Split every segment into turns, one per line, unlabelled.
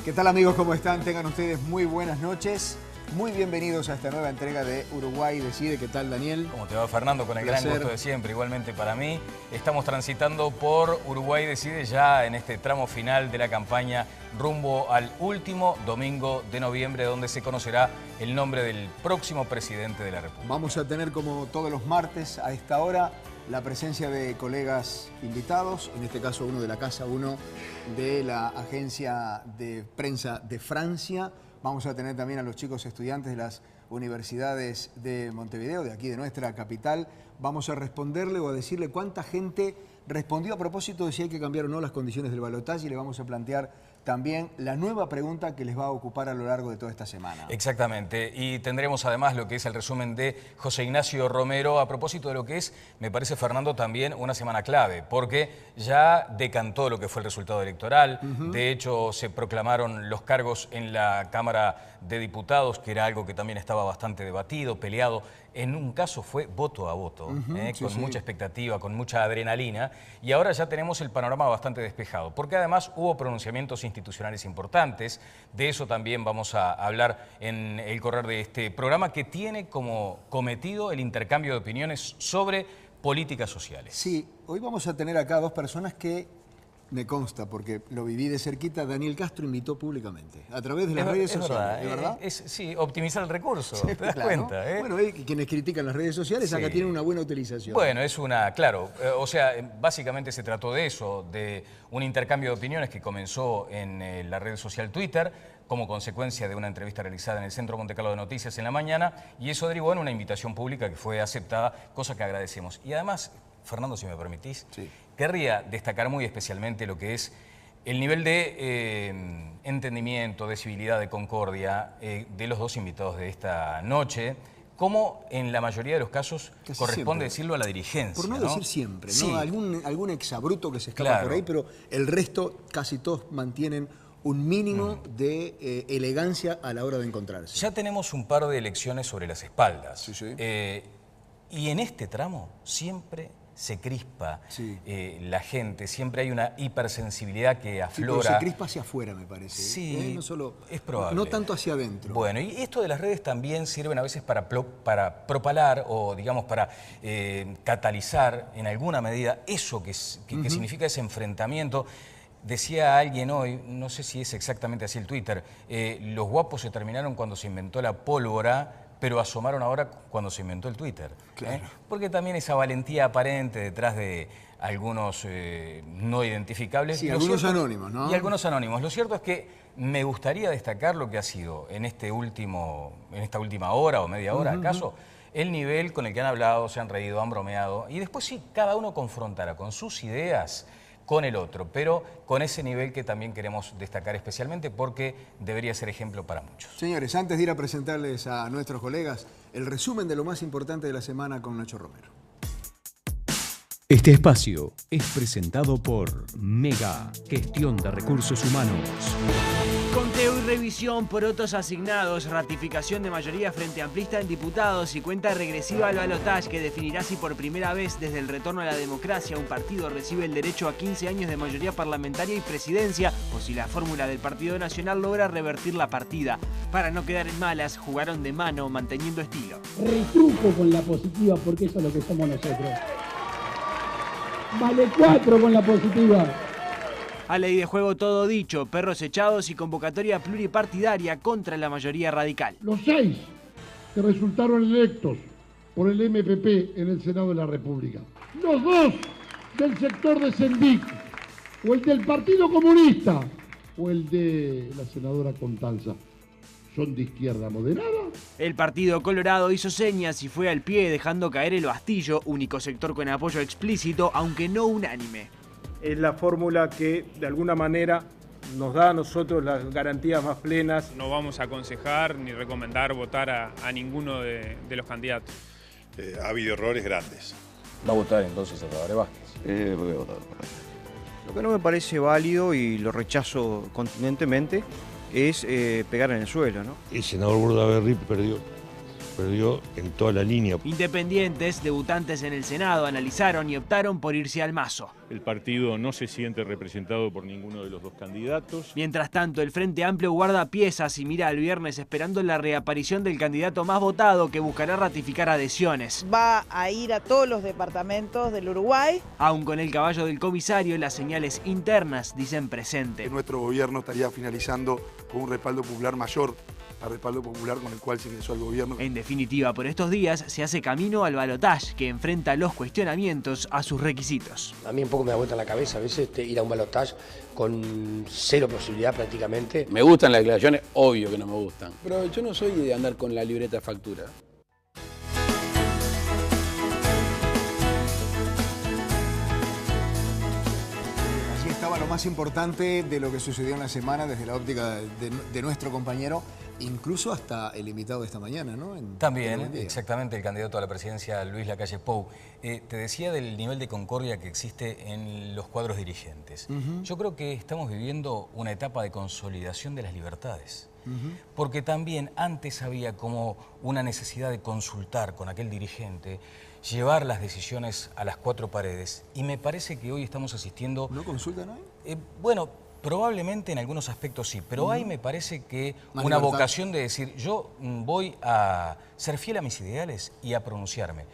¿Qué tal amigos? ¿Cómo están? Tengan ustedes muy buenas noches. Muy bienvenidos a esta nueva entrega de Uruguay Decide. ¿Qué tal, Daniel?
¿Cómo te va, Fernando? Con el gran gusto de siempre, igualmente para mí. Estamos transitando por Uruguay Decide ya en este tramo final de la campaña rumbo al último domingo de noviembre, donde se conocerá el nombre del próximo presidente de la República.
Vamos a tener, como todos los martes a esta hora, la presencia de colegas invitados, en este caso uno de la casa, uno de la agencia de prensa de Francia. Vamos a tener también a los chicos estudiantes de las universidades de Montevideo, de aquí de nuestra capital. Vamos a responderle o a decirle cuánta gente respondió a propósito de si hay que cambiar o no las condiciones del balotaje, y le vamos a plantear también la nueva pregunta que les va a ocupar a lo largo de toda esta semana.
Exactamente, y tendremos además lo que es el resumen de José Ignacio Romero a propósito de lo que es, me parece, Fernando, también una semana clave, porque ya decantó lo que fue el resultado electoral. De hecho, se proclamaron los cargos en la Cámara de Diputados, que era algo que también estaba bastante debatido, peleado. En un caso fue voto a voto, con mucha expectativa, con mucha adrenalina, y ahora ya tenemos el panorama bastante despejado, porque además hubo pronunciamientos institucionales importantes. De eso también vamos a hablar en el correr de este programa, que tiene como cometido el intercambio de opiniones sobre políticas sociales.
Sí, hoy vamos a tener acá dos personas que me consta, porque lo viví de cerquita. Daniel Castro invitó públicamente, a través de las redes sociales. ¿Es verdad?
Sí, optimizar el recurso,
sí,
¿te das cuenta?
Bueno, quienes critican las redes sociales acá tienen una buena utilización.
Bueno, claro, o sea, básicamente se trató de eso, de un intercambio de opiniones que comenzó en la red social Twitter, como consecuencia de una entrevista realizada en el Centro Monte Carlo de Noticias en la mañana, y eso derivó en una invitación pública que fue aceptada, cosa que agradecemos. Y además, Fernando, si me permitís, querría destacar muy especialmente lo que es el nivel de entendimiento, de civilidad, de concordia de los dos invitados de esta noche, como en la mayoría de los casos casi corresponde decirlo a la dirigencia.
Por no decir siempre, ¿no? Algún exabruto que se escapa por ahí, pero el resto casi todos mantienen un mínimo de elegancia a la hora de encontrarse.
Ya tenemos un par de elecciones sobre las espaldas. Y en este tramo siempre se crispa la gente, siempre hay una hipersensibilidad que aflora.
Pero se crispa hacia afuera, me parece.
Sí,
no solo,
es probable.
No tanto hacia adentro.
Bueno, y esto de las redes también sirven a veces para propalar o, digamos, para catalizar en alguna medida eso que significa ese enfrentamiento. Decía alguien hoy, no sé si es exactamente así el Twitter, los guapos se terminaron cuando se inventó la pólvora, pero asomaron ahora cuando se inventó el Twitter.
Claro.
Porque también esa valentía aparente detrás de algunos no identificables.
Sí, algunos anónimos, ¿no?
Y algunos anónimos. Lo cierto es que me gustaría destacar lo que ha sido en esta última hora o media hora, ¿acaso? El nivel con el que han hablado, se han reído, han bromeado, y después sí, cada uno confrontará con sus ideas con el otro, pero con ese nivel que también queremos destacar especialmente porque debería ser ejemplo para muchos.
Señores, antes de ir a presentarles a nuestros colegas, el resumen de lo más importante de la semana con Nacho Romero.
Este espacio es presentado por Mega Gestión de Recursos Humanos.
Conteo y revisión por otros asignados, ratificación de mayoría frente amplista en diputados y cuenta regresiva al balotaje que definirá si por primera vez desde el retorno a la democracia un partido recibe el derecho a 15 años de mayoría parlamentaria y presidencia, o si la fórmula del Partido Nacional logra revertir la partida. Para no quedar en malas, jugaron de mano manteniendo estilo.
Retruco con la positiva porque eso es lo que somos nosotros. Vale 4 con la positiva.
A ley de juego todo dicho, perros echados y convocatoria pluripartidaria contra la mayoría radical.
Los 6 que resultaron electos por el MPP en el Senado de la República. Los 2 del sector de Sendic, o el del Partido Comunista, o el de la senadora Contanza. ¿Son de izquierda moderada?
El Partido Colorado hizo señas y fue al pie dejando caer el Bastillo, único sector con apoyo explícito, aunque no unánime.
Es la fórmula que de alguna manera nos da a nosotros las garantías más plenas.
No vamos a aconsejar ni recomendar votar a ninguno de los candidatos.
Ha habido errores grandes.
¿Va a votar entonces a Tabaré Vázquez?
Voy a votar por ahí.
Lo que no me parece válido y lo rechazo contundentemente es pegar en el suelo, ¿no?
El senador Bordaberry perdió. perdió en toda la línea.
Independientes, debutantes en el Senado, analizaron y optaron por irse al mazo.
El partido no se siente representado por ninguno de los dos candidatos.
Mientras tanto, el Frente Amplio guarda piezas y mira al viernes esperando la reaparición del candidato más votado que buscará ratificar adhesiones.
Va a ir a todos los departamentos del Uruguay.
Aún con el caballo del comisario, las señales internas dicen presente.
Nuestro gobierno estaría finalizando con un respaldo popular mayor al respaldo popular con el cual se ingresó al gobierno.
En definitiva, por estos días se hace camino al balotaje, que enfrenta los cuestionamientos a sus requisitos.
A mí un poco me da vuelta la cabeza a veces ir a un balotaje con cero posibilidad prácticamente.
Me gustan las declaraciones, obvio que no me gustan. Pero yo no soy de andar con la libreta de factura.
Lo más importante de lo que sucedió en la semana desde la óptica de nuestro compañero, incluso hasta el invitado de esta mañana, ¿no?
También, exactamente, el candidato a la presidencia, Luis Lacalle Pou. Te decía del nivel de concordia que existe en los cuadros dirigentes. Yo creo que estamos viviendo una etapa de consolidación de las libertades. Porque también antes había como una necesidad de consultar con aquel dirigente, llevar las decisiones a las cuatro paredes. Y me parece que hoy estamos asistiendo...
¿No consultan hoy?
Bueno, probablemente en algunos aspectos sí, pero hay me parece que
más
una
libertad.
vocación de decir, yo voy a ser fiel a mis ideales y a pronunciarme.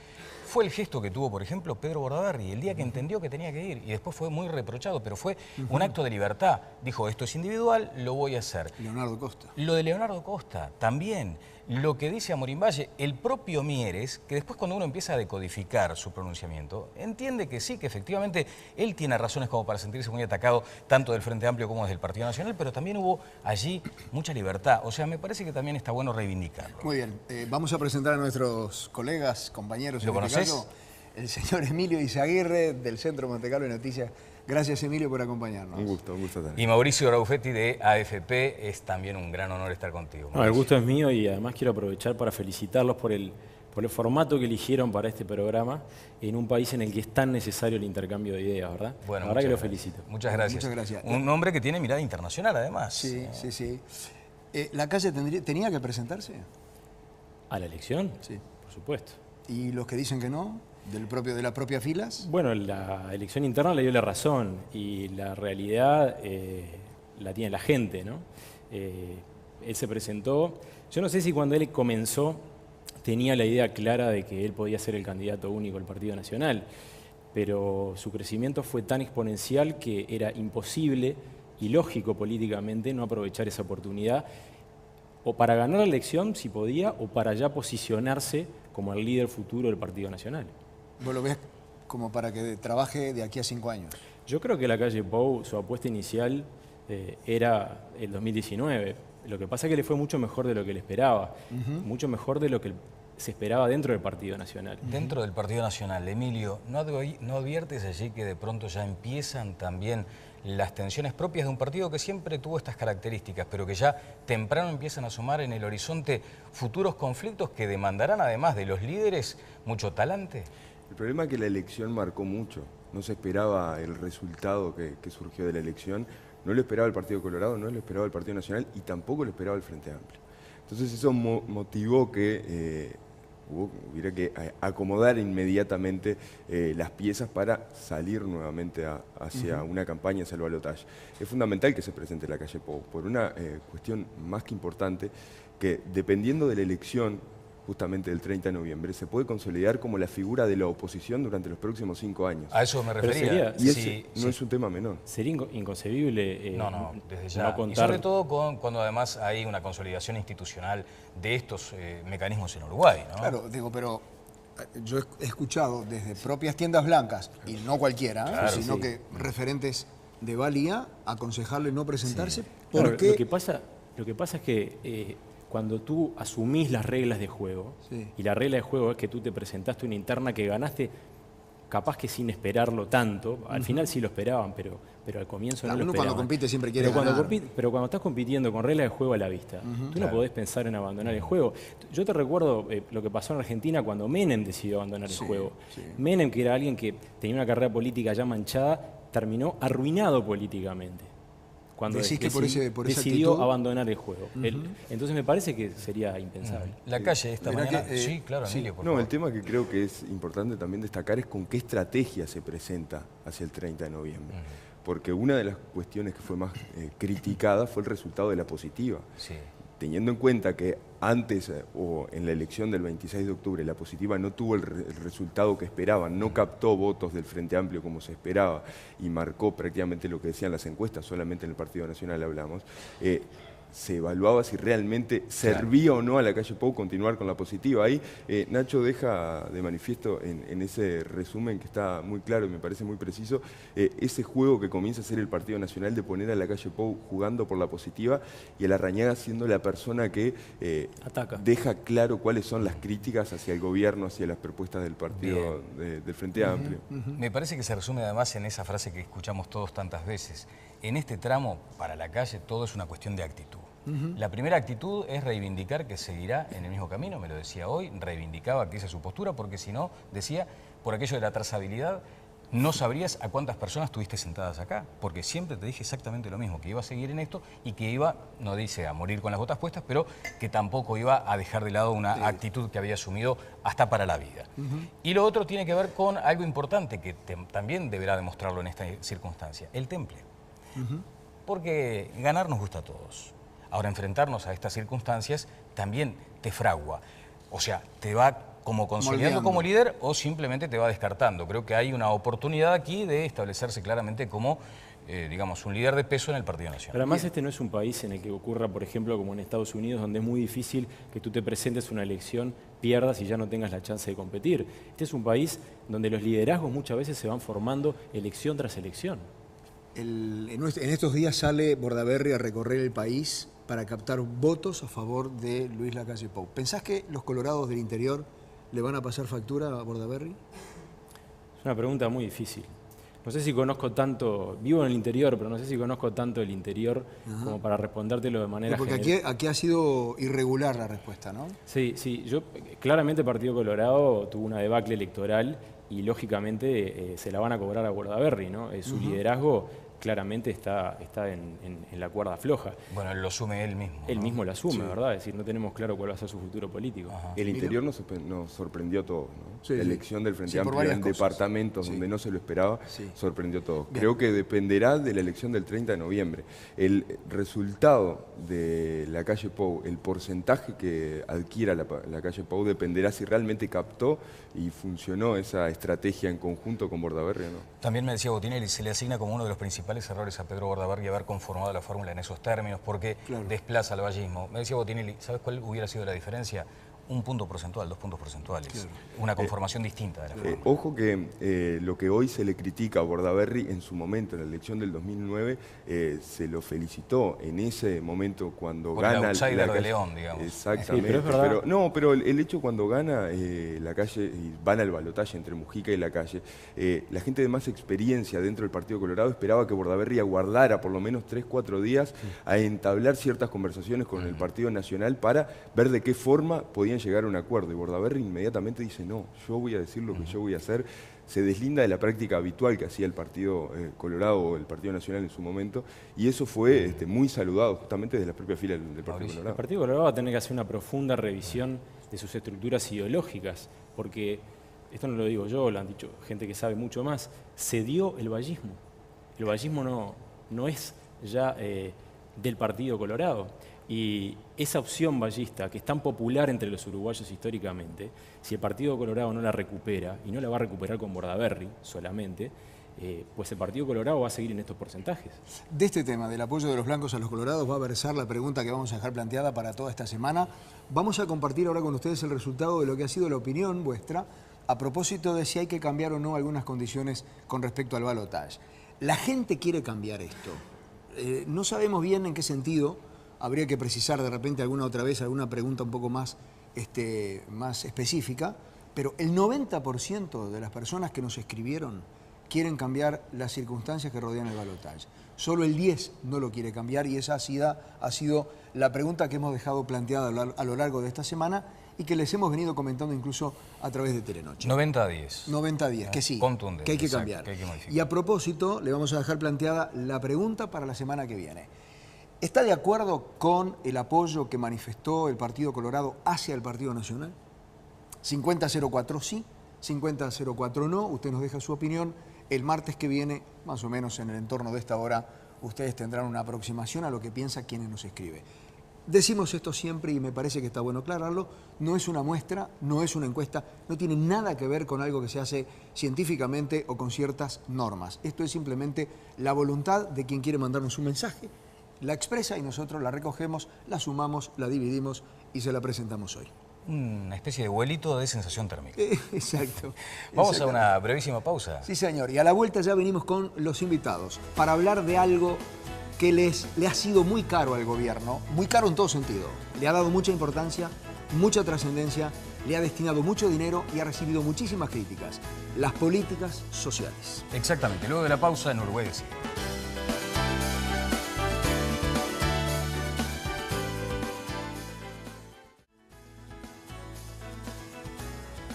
Fue el gesto que tuvo, por ejemplo, Pedro Bordaberry, el día que entendió que tenía que ir, y después fue muy reprochado, pero fue un acto de libertad. Dijo, esto es individual, lo voy a hacer.
Leonardo Costa.
Lo de Leonardo Costa, también. Lo que dice Amorim Valle, el propio Mieres, que después cuando uno empieza a decodificar su pronunciamiento, entiende que sí, que efectivamente él tiene razones como para sentirse muy atacado, tanto del Frente Amplio como desde el Partido Nacional, pero también hubo allí mucha libertad. O sea, me parece que también está bueno reivindicarlo.
Muy bien, vamos a presentar a nuestros colegas, compañeros.
¿Lo conoces?
El señor Emilio Izaguirre, del Centro Monte Carlo de Noticias. Gracias, Emilio, por acompañarnos.
Un gusto también.
Y Mauricio Raufetti, de AFP, es también un gran honor estar contigo.
No, el gusto es mío y además quiero aprovechar para felicitarlos por el formato que eligieron para este programa en un país en el que es tan necesario el intercambio de ideas, ¿verdad?
Bueno,
la verdad que lo felicito.
Muchas gracias.
Muchas gracias.
Un hombre que tiene mirada internacional, además.
Sí. ¿Lacalle tenía que presentarse?
¿A la elección?
Sí.
Por supuesto.
¿Y los que dicen que no? ¿De las propias filas?
Bueno, la elección interna le dio la razón y la realidad la tiene la gente, ¿no? Él se presentó, yo no sé si cuando él comenzó tenía la idea clara de que él podía ser el candidato único del Partido Nacional, pero su crecimiento fue tan exponencial que era imposible y lógico políticamente no aprovechar esa oportunidad, o para ganar la elección, si podía, o para ya posicionarse como el líder futuro del Partido Nacional.
¿Vos lo ves como para que trabaje de aquí a 5 años?
Yo creo que Lacalle Pou, su apuesta inicial era el 2019. Lo que pasa es que le fue mucho mejor de lo que él esperaba, mucho mejor de lo que se esperaba dentro del Partido Nacional.
Dentro del Partido Nacional, Emilio, ¿no adviertes allí que de pronto ya empiezan también las tensiones propias de un partido que siempre tuvo estas características, pero que ya temprano empiezan a asomar en el horizonte futuros conflictos que demandarán, además de los líderes, mucho talante?
El problema es que la elección marcó mucho. No se esperaba el resultado que surgió de la elección. No lo esperaba el Partido Colorado, no lo esperaba el Partido Nacional y tampoco lo esperaba el Frente Amplio. Entonces eso motivó que hubiera que acomodar inmediatamente las piezas para salir nuevamente hacia una campaña, hacia el balotaje. Es fundamental que se presente Lacalle Pou por una cuestión más que importante, que dependiendo de la elección justamente del 30 de noviembre, se puede consolidar como la figura de la oposición durante los próximos 5 años.
A eso me refería.
Y ese no es un tema menor.
Sería inconcebible
desde ya.
no contar...
Y sobre todo cuando además hay una consolidación institucional de estos mecanismos en Uruguay, ¿no?
Claro, digo, pero yo he escuchado desde propias tiendas blancas, y no cualquiera, claro, sino que referentes de valía, aconsejarle no presentarse porque...
Claro, lo que pasa es que... cuando tú asumís las reglas de juego, y la regla de juego es que tú te presentaste una interna que ganaste, capaz que sin esperarlo tanto, al final sí lo esperaban, pero al comienzo no lo esperaban.
Cuando compite siempre quiere ganar.
Pero cuando estás compitiendo con reglas de juego a la vista, tú no podés pensar en abandonar el juego. Yo te recuerdo lo que pasó en Argentina cuando Menem decidió abandonar el juego. Menem, que era alguien que tenía una carrera política ya manchada, terminó arruinado políticamente. cuando
Decís que por esa
decidió
actitud...
abandonar el juego. Entonces me parece que sería impensable.
La calle esta mañana... sí, claro, Emilio, por favor.
El tema que creo que es importante también destacar es con qué estrategia se presenta hacia el 30 de noviembre. Porque una de las cuestiones que fue más criticada fue el resultado de la positiva.
Sí.
Teniendo en cuenta que antes o en la elección del 26 de octubre la positiva no tuvo el resultado que esperaban, no captó votos del Frente Amplio como se esperaba y marcó prácticamente lo que decían las encuestas, solamente en el Partido Nacional hablamos, se evaluaba si realmente servía o no a la calle Pou continuar con la positiva. Ahí Nacho deja de manifiesto en ese resumen que está muy claro y me parece muy preciso, ese juego que comienza a hacer el Partido Nacional de poner a la calle Pou jugando por la positiva y a Larrañaga siendo la persona que deja claro cuáles son las críticas hacia el gobierno, hacia las propuestas del partido del Frente Amplio.
Me parece que se resume además en esa frase que escuchamos todos tantas veces. En este tramo, para la calle, todo es una cuestión de actitud. La primera actitud es reivindicar que seguirá en el mismo camino, me lo decía hoy, reivindicaba que esa es su postura, porque si no, decía, por aquello de la trazabilidad, no sabrías a cuántas personas tuviste sentadas acá, porque siempre te dije exactamente lo mismo, que iba a seguir en esto y que iba, no dice a morir con las botas puestas, pero que tampoco iba a dejar de lado una actitud que había asumido hasta para la vida. Y lo otro tiene que ver con algo importante que también deberá demostrarlo en esta circunstancia, el temple. Porque ganar nos gusta a todos. Ahora, enfrentarnos a estas circunstancias también te fragua. O sea, te va como consolidando como líder o simplemente te va descartando. Creo que hay una oportunidad aquí de establecerse claramente como, digamos, un líder de peso en el Partido Nacional.
Pero además este no es un país en el que ocurra, por ejemplo, como en Estados Unidos, donde es muy difícil que tú te presentes una elección, pierdas y ya no tengas la chance de competir. Este es un país donde los liderazgos muchas veces se van formando elección tras elección.
En estos días sale Bordaberry a recorrer el país para captar votos a favor de Luis Lacalle Pou. ¿Pensás que los colorados del interior le van a pasar factura a Bordaberry?
Es una pregunta muy difícil. No sé si conozco tanto, vivo en el interior, pero no sé si conozco tanto el interior como para respondértelo de manera
general. Porque aquí ha sido irregular la respuesta, ¿no?
Sí, claramente el Partido Colorado tuvo una debacle electoral y lógicamente se la van a cobrar a Bordaberry, ¿no? Su liderazgo claramente está en la cuerda floja.
Bueno, él lo asume él mismo.
Él mismo lo asume, ¿verdad? Es decir, no tenemos claro cuál va a ser su futuro político.
El interior nos sorprendió a todos, ¿no? La elección del Frente Amplio en departamentos donde no se lo esperaba, sorprendió a todos. Creo que dependerá de la elección del 30 de noviembre. El resultado de la calle Pou, el porcentaje que adquiera la calle Pou, dependerá si realmente captó y funcionó esa estrategia en conjunto con Bordaberry o no.
También me decía Botinelli, se le asigna como uno de los principales errores a Pedro Bordaberry haber conformado la fórmula en esos términos porque desplaza al vallismo. Me decía Botinelli, ¿sabes cuál hubiera sido la diferencia? Un punto porcentual, 2 puntos porcentuales. Una conformación distinta de la fórmula.
Ojo que lo que hoy se le critica a Bordaberry en su momento, en la elección del 2009, se lo felicitó en ese momento cuando
por
gana
el outsider
la calle,
de León, digamos.
Exactamente. Pero el hecho cuando gana la calle y van al balotaje entre Mujica y la calle, la gente de más experiencia dentro del Partido Colorado esperaba que Bordaberry aguardara por lo menos 3-4 días a entablar ciertas conversaciones con el Partido Nacional para ver de qué forma podían llegar a un acuerdo. Y Bordaberry inmediatamente dice, no, yo voy a decir lo que yo voy a hacer. Se deslinda de la práctica habitual que hacía el Partido Colorado o el Partido Nacional en su momento, y eso fue muy saludado justamente desde las propias filas del Partido Colorado.
El Partido Colorado va a tener que hacer una profunda revisión de sus estructuras ideológicas, porque, esto no lo digo yo, lo han dicho gente que sabe mucho más, se dio el vallismo. El vallismo no es ya del Partido Colorado. Y esa opción vallista, que es tan popular entre los uruguayos históricamente, si el Partido Colorado no la recupera, y no la va a recuperar con Bordaberry solamente, pues el Partido Colorado va a seguir en estos porcentajes.
De este tema, del apoyo de los blancos a los colorados, va a versar la pregunta que vamos a dejar planteada para toda esta semana. Vamos a compartir ahora con ustedes el resultado de lo que ha sido la opinión vuestra a propósito de si hay que cambiar o no algunas condiciones con respecto al balotaje. La gente quiere cambiar esto. No sabemos bien en qué sentido. Habría que precisar de repente alguna pregunta un poco más específica, pero el 90% de las personas que nos escribieron quieren cambiar las circunstancias que rodean el balotaje. Solo el 10% no lo quiere cambiar y esa ha sido la pregunta que hemos dejado planteada a lo largo de esta semana y que les hemos venido comentando incluso a través de Telenoche.
90 días.
90 días, que sí,
contundente,
que hay que
exacto,
cambiar.
que hay que modificar.
Y a propósito, le vamos a dejar planteada la pregunta para la semana que viene. ¿Está de acuerdo con el apoyo que manifestó el Partido Colorado hacia el Partido Nacional? 50-04 sí, 50-04 no. Usted nos deja su opinión. El martes que viene, más o menos en el entorno de esta hora, ustedes tendrán una aproximación a lo que piensa quienes nos escribe. Decimos esto siempre y me parece que está bueno aclararlo. No es una muestra, no es una encuesta, no tiene nada que ver con algo que se hace científicamente o con ciertas normas. Esto es simplemente la voluntad de quien quiere mandarnos un mensaje, la expresa y nosotros la recogemos, la sumamos, la dividimos y se la presentamos hoy.
Una especie de vuelito de sensación térmica.
Exacto.
Vamos a una brevísima pausa.
Sí, señor. Y a la vuelta ya venimos con los invitados para hablar de algo que le ha sido muy caro al gobierno, muy caro en todo sentido. Le ha dado mucha importancia, mucha trascendencia, le ha destinado mucho dinero y ha recibido muchísimas críticas. Las políticas sociales.
Exactamente. Luego de la pausa en Uruguay Decide.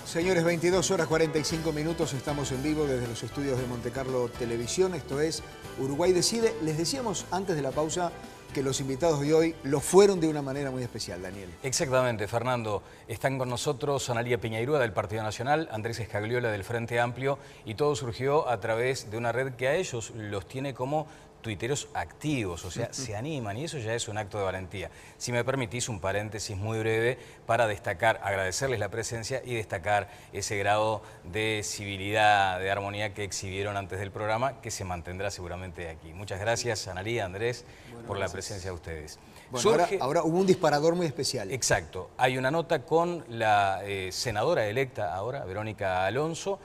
Señores, 22 horas 45 minutos, estamos en vivo desde los estudios de Montecarlo Televisión. Esto es Uruguay Decide. Les decíamos antes de la pausa que los invitados de hoy lo fueron de una manera muy especial, Daniel.
Exactamente, Fernando. Están con nosotros Analía Piñairúa del Partido Nacional, Andrés Escagliola del Frente Amplio, y todo surgió a través de una red que a ellos los tiene como tuiteros activos, o sea, se animan y eso ya es un acto de valentía. Si me permitís un paréntesis muy breve para destacar, agradecerles la presencia y destacar ese grado de civilidad, de armonía que exhibieron antes del programa, que se mantendrá seguramente aquí. Muchas gracias, Analía, Andrés, por la presencia de ustedes.
Bueno, ahora hubo un disparador muy especial.
Exacto. Hay una nota con la senadora electa ahora, Verónica Alonso,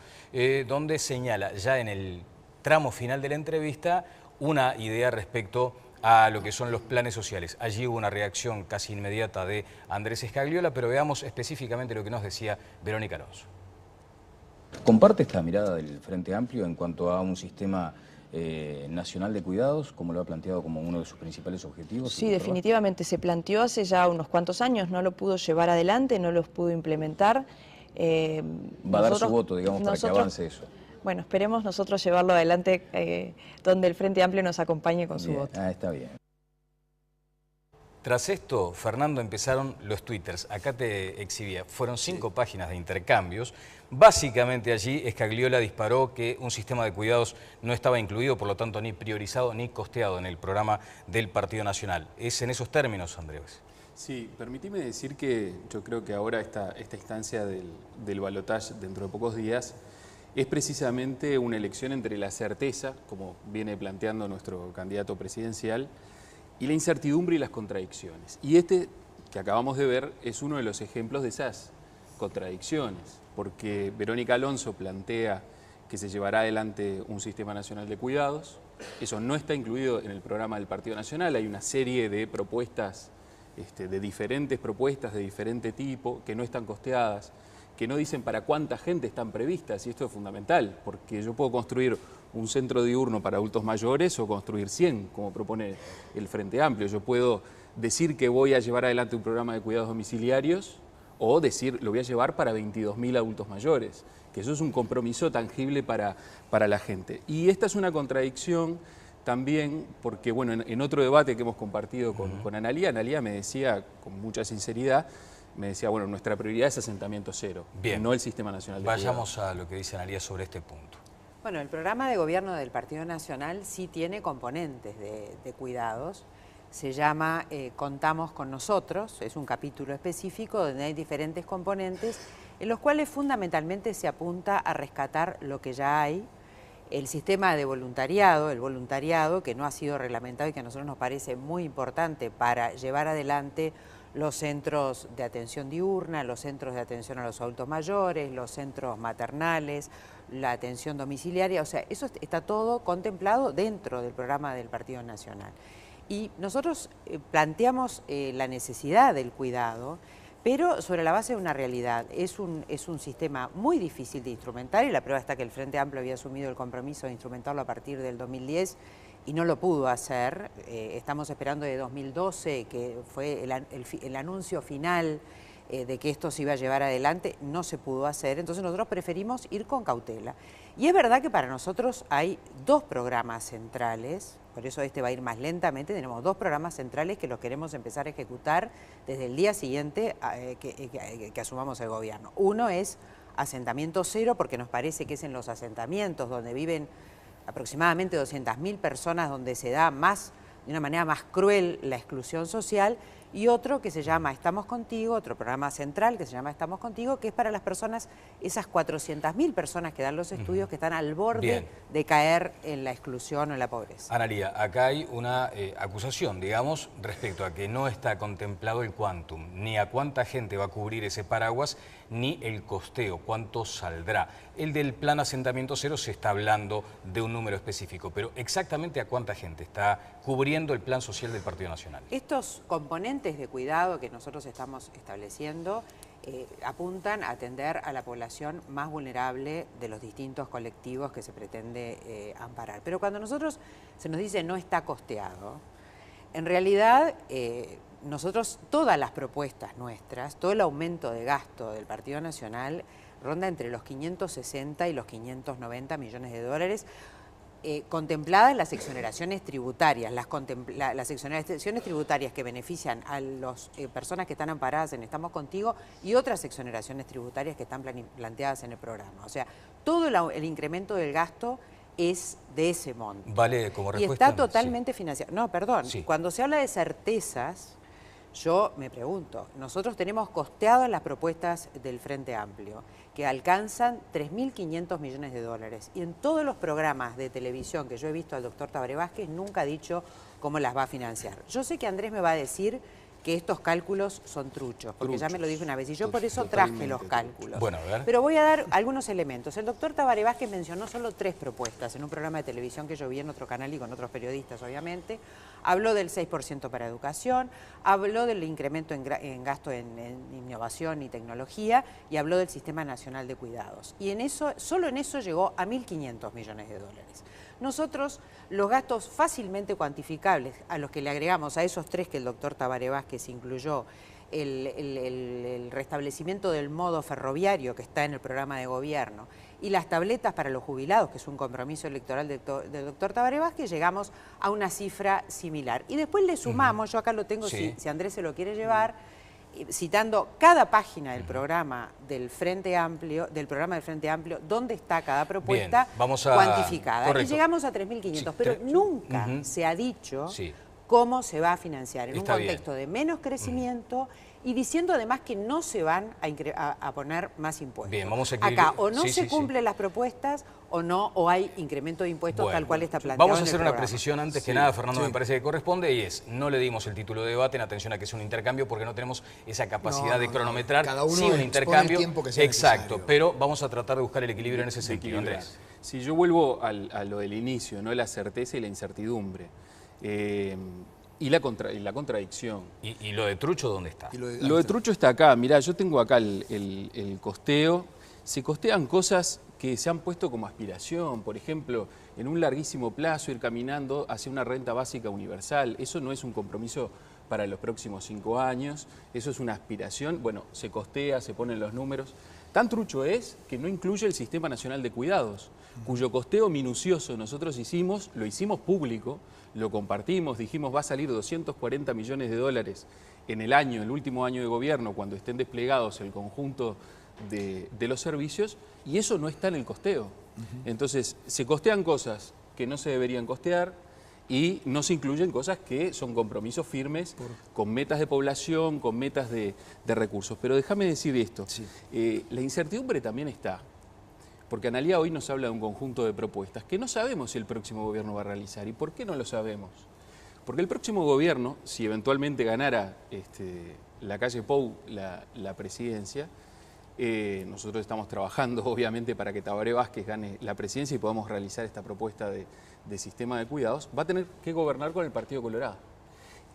donde señala ya en el tramo final de la entrevista una idea respecto a lo que son los planes sociales. Allí hubo una reacción casi inmediata de Andrés Escagliola, pero veamos específicamente lo que nos decía Verónica Alonso.
¿Comparte esta mirada del Frente Amplio en cuanto a un sistema nacional de cuidados, como lo ha planteado como uno de sus principales objetivos?
Sí, definitivamente. Se planteó hace ya unos cuantos años, no lo pudo llevar adelante, no los pudo implementar.
Va a dar su voto, digamos, para que avance eso.
Bueno, esperemos nosotros llevarlo adelante donde el Frente Amplio nos acompañe con su voto.
Está bien.
Tras esto, Fernando, empezaron los twitters. Acá te exhibía. Fueron 5 páginas de intercambios. Básicamente allí Escagliola disparó que un sistema de cuidados no estaba incluido, por lo tanto ni priorizado ni costeado en el programa del Partido Nacional. ¿Es en esos términos, Andrés?
Sí, permíteme decir que yo creo que ahora esta instancia del balotaje dentro de pocos días es precisamente una elección entre la certeza, como viene planteando nuestro candidato presidencial, y la incertidumbre y las contradicciones. Y este que acabamos de ver es uno de los ejemplos de esas contradicciones, porque Verónica Alonso plantea que se llevará adelante un sistema nacional de cuidados. Eso no está incluido en el programa del Partido Nacional. Hay una serie de propuestas, de diferentes propuestas de diferente tipo, que no están costeadas, que no dicen para cuánta gente están previstas, y esto es fundamental, porque yo puedo construir un centro diurno para adultos mayores o construir 100, como propone el Frente Amplio. Yo puedo decir que voy a llevar adelante un programa de cuidados domiciliarios o decir lo voy a llevar para 22.000 adultos mayores, que eso es un compromiso tangible para la gente. Y esta es una contradicción también porque, bueno, en otro debate que hemos compartido con Analía me decía con mucha sinceridad, me decía, bueno, nuestra prioridad es asentamiento cero,
bien,
no el Sistema Nacional de Cuidados.
Vayamos a lo que dice Analía sobre este punto.
Bueno, el programa de gobierno del Partido Nacional sí tiene componentes de cuidados. Se llama Contamos con Nosotros, es un capítulo específico donde hay diferentes componentes en los cuales fundamentalmente se apunta a rescatar lo que ya hay. El sistema de voluntariado, el voluntariado que no ha sido reglamentado y que a nosotros nos parece muy importante para llevar adelante los centros de atención diurna, los centros de atención a los adultos mayores, los centros maternales, la atención domiciliaria, o sea, eso está todo contemplado dentro del programa del Partido Nacional. Y nosotros planteamos la necesidad del cuidado, pero sobre la base de una realidad. Es un sistema muy difícil de instrumentar y la prueba está que el Frente Amplio había asumido el compromiso de instrumentarlo a partir del 2010 y no lo pudo hacer. Estamos esperando de 2012, que fue el anuncio final de que esto se iba a llevar adelante, no se pudo hacer, entonces nosotros preferimos ir con cautela. Y es verdad que para nosotros hay 2 programas centrales, por eso este va a ir más lentamente, tenemos 2 programas centrales que los queremos empezar a ejecutar desde el día siguiente que asumamos el gobierno. Uno es asentamiento cero, porque nos parece que es en los asentamientos donde viven aproximadamente 200.000 personas, donde se da de una manera más cruel la exclusión social, y otro que se llama Estamos Contigo, otro programa central que se llama Estamos Contigo, que es para las personas, esas 400.000 personas que dan los estudios, que están al borde de caer en la exclusión o en la pobreza.
Analía, acá hay una acusación, digamos, respecto a que no está contemplado el quantum, ni a cuánta gente va a cubrir ese paraguas, ni el costeo, cuánto saldrá. El del plan asentamiento cero se está hablando de un número específico, pero exactamente a cuánta gente está cubriendo el plan social del Partido Nacional.
Estos componentes de cuidado que nosotros estamos estableciendo apuntan a atender a la población más vulnerable de los distintos colectivos que se pretende amparar. Pero cuando se nos dice no está costeado, en realidad nosotros, todas las propuestas nuestras, todo el aumento de gasto del Partido Nacional ronda entre los 560 y los 590 millones de dólares, contempladas las exoneraciones tributarias, las exoneraciones tributarias que benefician a las personas que están amparadas en Estamos Contigo y otras exoneraciones tributarias que están planteadas en el programa. O sea, todo el incremento del gasto es de ese monto.
Vale, como respuesta.
Y está totalmente financiado. No, perdón. Sí. Cuando se habla de certezas, yo me pregunto, nosotros tenemos costeadas las propuestas del Frente Amplio, que alcanzan 3.500 millones de dólares. Y en todos los programas de televisión que yo he visto al doctor Tabaré Vázquez, nunca ha dicho cómo las va a financiar. Yo sé que Andrés me va a decir que estos cálculos son truchos, porque ya me lo dijo una vez, y yo por eso traje los cálculos.
Bueno, a ver.
Pero voy a dar algunos elementos. El doctor Tabaré Vázquez mencionó solo 3 propuestas en un programa de televisión que yo vi en otro canal y con otros periodistas, obviamente. Habló del 6% para educación, habló del incremento en gasto en innovación y tecnología, y habló del Sistema Nacional de Cuidados. Y en eso, solo en eso llegó a 1.500 millones de dólares. Nosotros, los gastos fácilmente cuantificables, a los que le agregamos a esos 3 que el doctor Tabaré Vázquez incluyó, el restablecimiento del modo ferroviario que está en el programa de gobierno y las tabletas para los jubilados, que es un compromiso electoral del doctor Tabaré Vázquez, llegamos a una cifra similar. Y después le sumamos, yo acá lo tengo, si Andrés se lo quiere llevar, citando cada página del programa del Frente Amplio, dónde está cada propuesta cuantificada.
Correcto.
Y llegamos a 3.500, pero nunca se ha dicho cómo se va a financiar en un contexto de menos crecimiento y diciendo además que no se van a poner más impuestos.
Bien, vamos a
acá o no se cumplen las propuestas o no, o hay incremento de impuestos tal cual está planteado.
Vamos a hacer una precisión antes que nada, Fernando, me parece que corresponde, y es, no le dimos el título de debate en atención a que es un intercambio, porque no tenemos esa capacidad de cronometrar.
Cada uno
un intercambio.
El tiempo que sea
exacto,
necesario.
Pero vamos a tratar de buscar el equilibrio en ese sentido, Andrés.
Si yo vuelvo a lo del inicio, ¿no? La certeza y la incertidumbre. Y la contradicción.
¿Y lo de trucho dónde está?
Lo de trucho está acá. Mirá, yo tengo acá el costeo. Se costean cosas que se han puesto como aspiración. Por ejemplo, en un larguísimo plazo ir caminando hacia una renta básica universal. Eso no es un compromiso para los próximos 5 años. Eso es una aspiración. Bueno, se costea, se ponen los números. Tan trucho es que no incluye el Sistema Nacional de Cuidados, cuyo costeo minucioso nosotros lo hicimos público, lo compartimos, dijimos va a salir 240 millones de dólares en el último año de gobierno, cuando estén desplegados el conjunto de los servicios, y eso no está en el costeo. Entonces, se costean cosas que no se deberían costear y no se incluyen cosas que son compromisos firmes con metas de población, con metas de recursos. Pero déjame decir esto, la incertidumbre también está. Porque Analía hoy nos habla de un conjunto de propuestas que no sabemos si el próximo gobierno va a realizar. ¿Y por qué no lo sabemos? Porque el próximo gobierno, si eventualmente ganara la calle Pou la presidencia, nosotros estamos trabajando obviamente para que Tabaré Vázquez gane la presidencia y podamos realizar esta propuesta de sistema de cuidados, va a tener que gobernar con el Partido Colorado.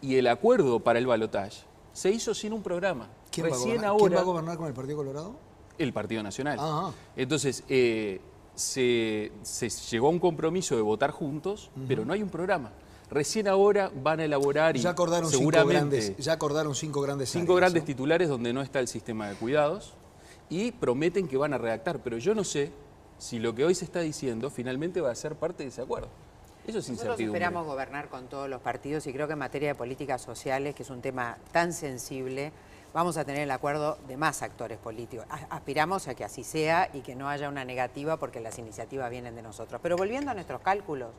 Y el acuerdo para el balotaje se hizo sin un programa.
¿Quién va a gobernar con el Partido Colorado?
El Partido Nacional. Entonces, se llegó a un compromiso de votar juntos, pero no hay un programa. Recién ahora van a elaborar y
ya acordaron
seguramente...
ya acordaron 5 grandes áreas.
5 grandes titulares donde no está el sistema de cuidados y prometen que van a redactar, pero yo no sé si lo que hoy se está diciendo finalmente va a ser parte de ese acuerdo. Eso es incertidumbre.
Nosotros esperamos gobernar con todos los partidos y creo que en materia de políticas sociales, que es un tema tan sensible, vamos a tener el acuerdo de más actores políticos. Aspiramos a que así sea y que no haya una negativa porque las iniciativas vienen de nosotros. Pero volviendo a nuestros cálculos,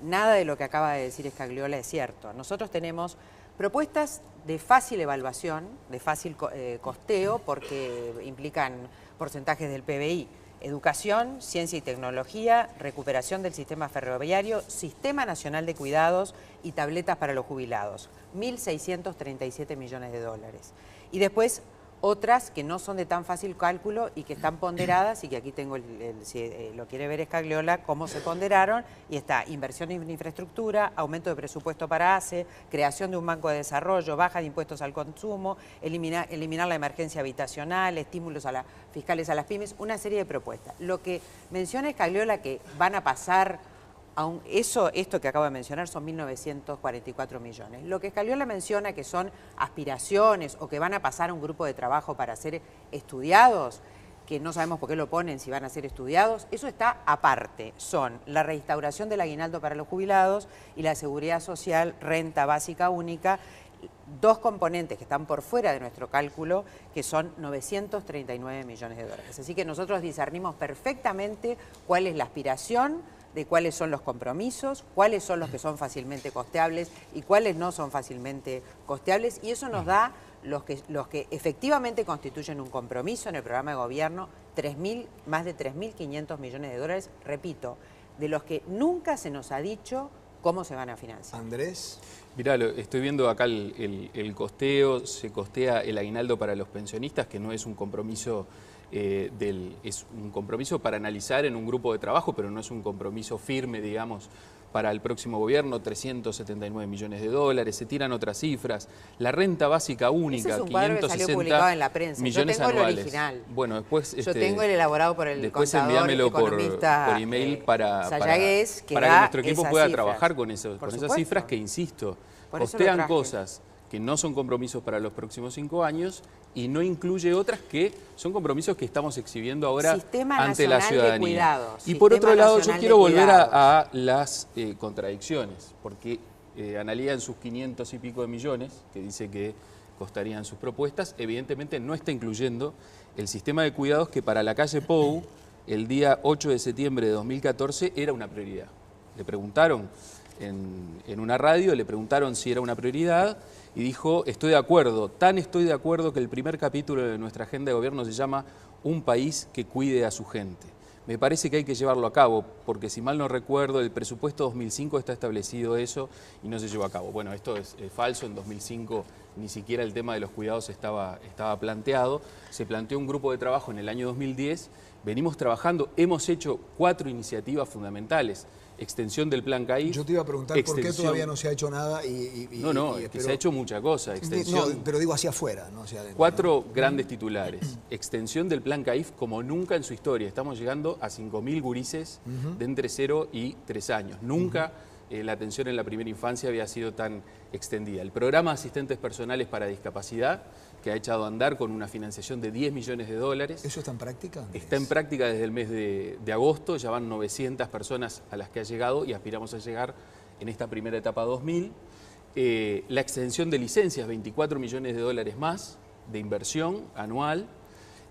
nada de lo que acaba de decir Scagliola es cierto. Nosotros tenemos propuestas de fácil evaluación, de fácil costeo, porque implican porcentajes del PBI. Educación, ciencia y tecnología, recuperación del sistema ferroviario, Sistema Nacional de Cuidados y tabletas para los jubilados. 1.637 millones de dólares. Y después otras que no son de tan fácil cálculo y que están ponderadas y que aquí tengo, si lo quiere ver Scagliola, cómo se ponderaron, y está inversión en infraestructura, aumento de presupuesto para ACE, creación de un banco de desarrollo, baja de impuestos al consumo, eliminar la emergencia habitacional, estímulos fiscales a las pymes, una serie de propuestas. Lo que menciona Scagliola que van a pasar esto que acabo de mencionar son 1.944 millones. Lo que Scagliola menciona que son aspiraciones o que van a pasar a un grupo de trabajo para ser estudiados, que no sabemos por qué lo ponen si van a ser estudiados, eso está aparte. Son la reinstauración del aguinaldo para los jubilados y la seguridad social, renta básica única, 2 componentes que están por fuera de nuestro cálculo, que son 939 millones de dólares. Así que nosotros discernimos perfectamente cuál es la aspiración, de cuáles son los compromisos, cuáles son los que son fácilmente costeables y cuáles no son fácilmente costeables, y eso nos da los que efectivamente constituyen un compromiso en el programa de gobierno, más de 3.500 millones de dólares, repito, de los que nunca se nos ha dicho cómo se van a financiar.
Andrés.
Mirá, estoy viendo acá el costeo, se costea el aguinaldo para los pensionistas, que no es un compromiso es un compromiso para analizar en un grupo de trabajo, pero no es un compromiso firme, digamos, para el próximo gobierno, 379 millones de dólares, se tiran otras cifras. La renta básica única, 560
en la prensa.
millones
Yo tengo
anuales.
El original.
Bueno, después
yo tengo el elaborado por el
después
contador,
envíamelo
economista
por email para que nuestro equipo pueda trabajar con esas cifras que, insisto, costean cosas que no son compromisos para los próximos 5 años y no incluye otras que son compromisos que estamos exhibiendo ahora ante la ciudadanía. Y por otro lado, yo quiero volver a las contradicciones, porque Analía en sus 500 y pico de millones, que dice que costarían sus propuestas, evidentemente no está incluyendo el sistema de cuidados que para la calle Pou, el día 8 de septiembre de 2014, era una prioridad. Le preguntaron en una radio, le preguntaron si era una prioridad y dijo, estoy de acuerdo, tan estoy de acuerdo que el primer capítulo de nuestra agenda de gobierno se llama Un país que cuide a su gente. Me parece que hay que llevarlo a cabo, porque si mal no recuerdo, el presupuesto 2005 está establecido eso y no se llevó a cabo. Bueno, esto es falso, en 2005 ni siquiera el tema de los cuidados estaba planteado. Se planteó un grupo de trabajo en el año 2010, venimos trabajando, hemos hecho 4 iniciativas fundamentales. Extensión del plan CAIF.
Yo te iba a preguntar por qué todavía no se ha hecho nada
es que se ha hecho mucha cosa.
No, pero digo hacia afuera, no hacia adentro.
4 grandes titulares. Extensión del plan CAIF como nunca en su historia. Estamos llegando a 5.000 gurises de entre 0 y 3 años. Nunca la atención en la primera infancia había sido tan extendida. El programa de asistentes personales para discapacidad, que ha echado a andar con una financiación de 10 millones de dólares.
¿Eso está en práctica?
Está en práctica desde el mes de agosto, ya van 900 personas a las que ha llegado y aspiramos a llegar en esta primera etapa 2.000. La extensión de licencias, 24 millones de dólares más de inversión anual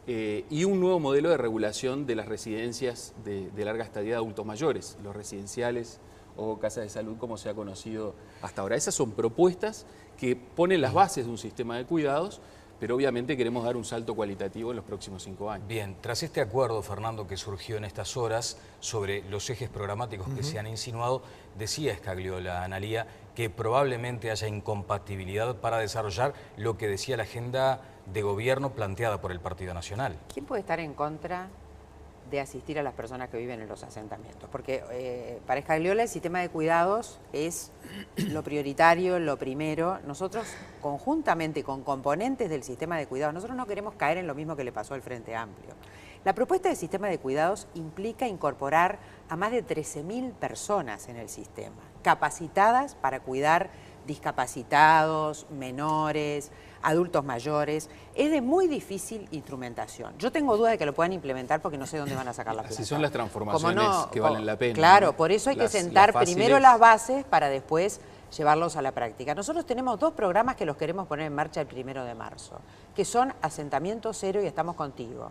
y un nuevo modelo de regulación de las residencias de larga estadía de adultos mayores, los residenciales o casas de salud como se ha conocido hasta ahora. Esas son propuestas que ponen las bases de un sistema de cuidados, pero obviamente queremos dar un salto cualitativo en los próximos 5 años.
Bien, tras este acuerdo, Fernando, que surgió en estas horas sobre los ejes programáticos que se han insinuado, decía Scagliola, Analía, que probablemente haya incompatibilidad para desarrollar lo que decía la agenda de gobierno planteada por el Partido Nacional.
¿Quién puede estar en contra de asistir a las personas que viven en los asentamientos? Porque para Scagliola el sistema de cuidados es lo prioritario, lo primero. Nosotros, conjuntamente con componentes del sistema de cuidados, nosotros no queremos caer en lo mismo que le pasó al Frente Amplio. La propuesta del sistema de cuidados implica incorporar a más de 13.000 personas en el sistema. capacitadas para cuidar discapacitados, menores, adultos mayores. Es de muy difícil instrumentación. Yo tengo duda de que lo puedan implementar porque no sé dónde van a sacar la plata.
Así son las transformaciones que valen la pena.
Claro,
¿no?
por eso hay que sentar primero las bases para después llevarlos a la práctica. Nosotros tenemos 2 programas que los queremos poner en marcha el 1 de marzo, que son Asentamiento Cero y Estamos Contigo.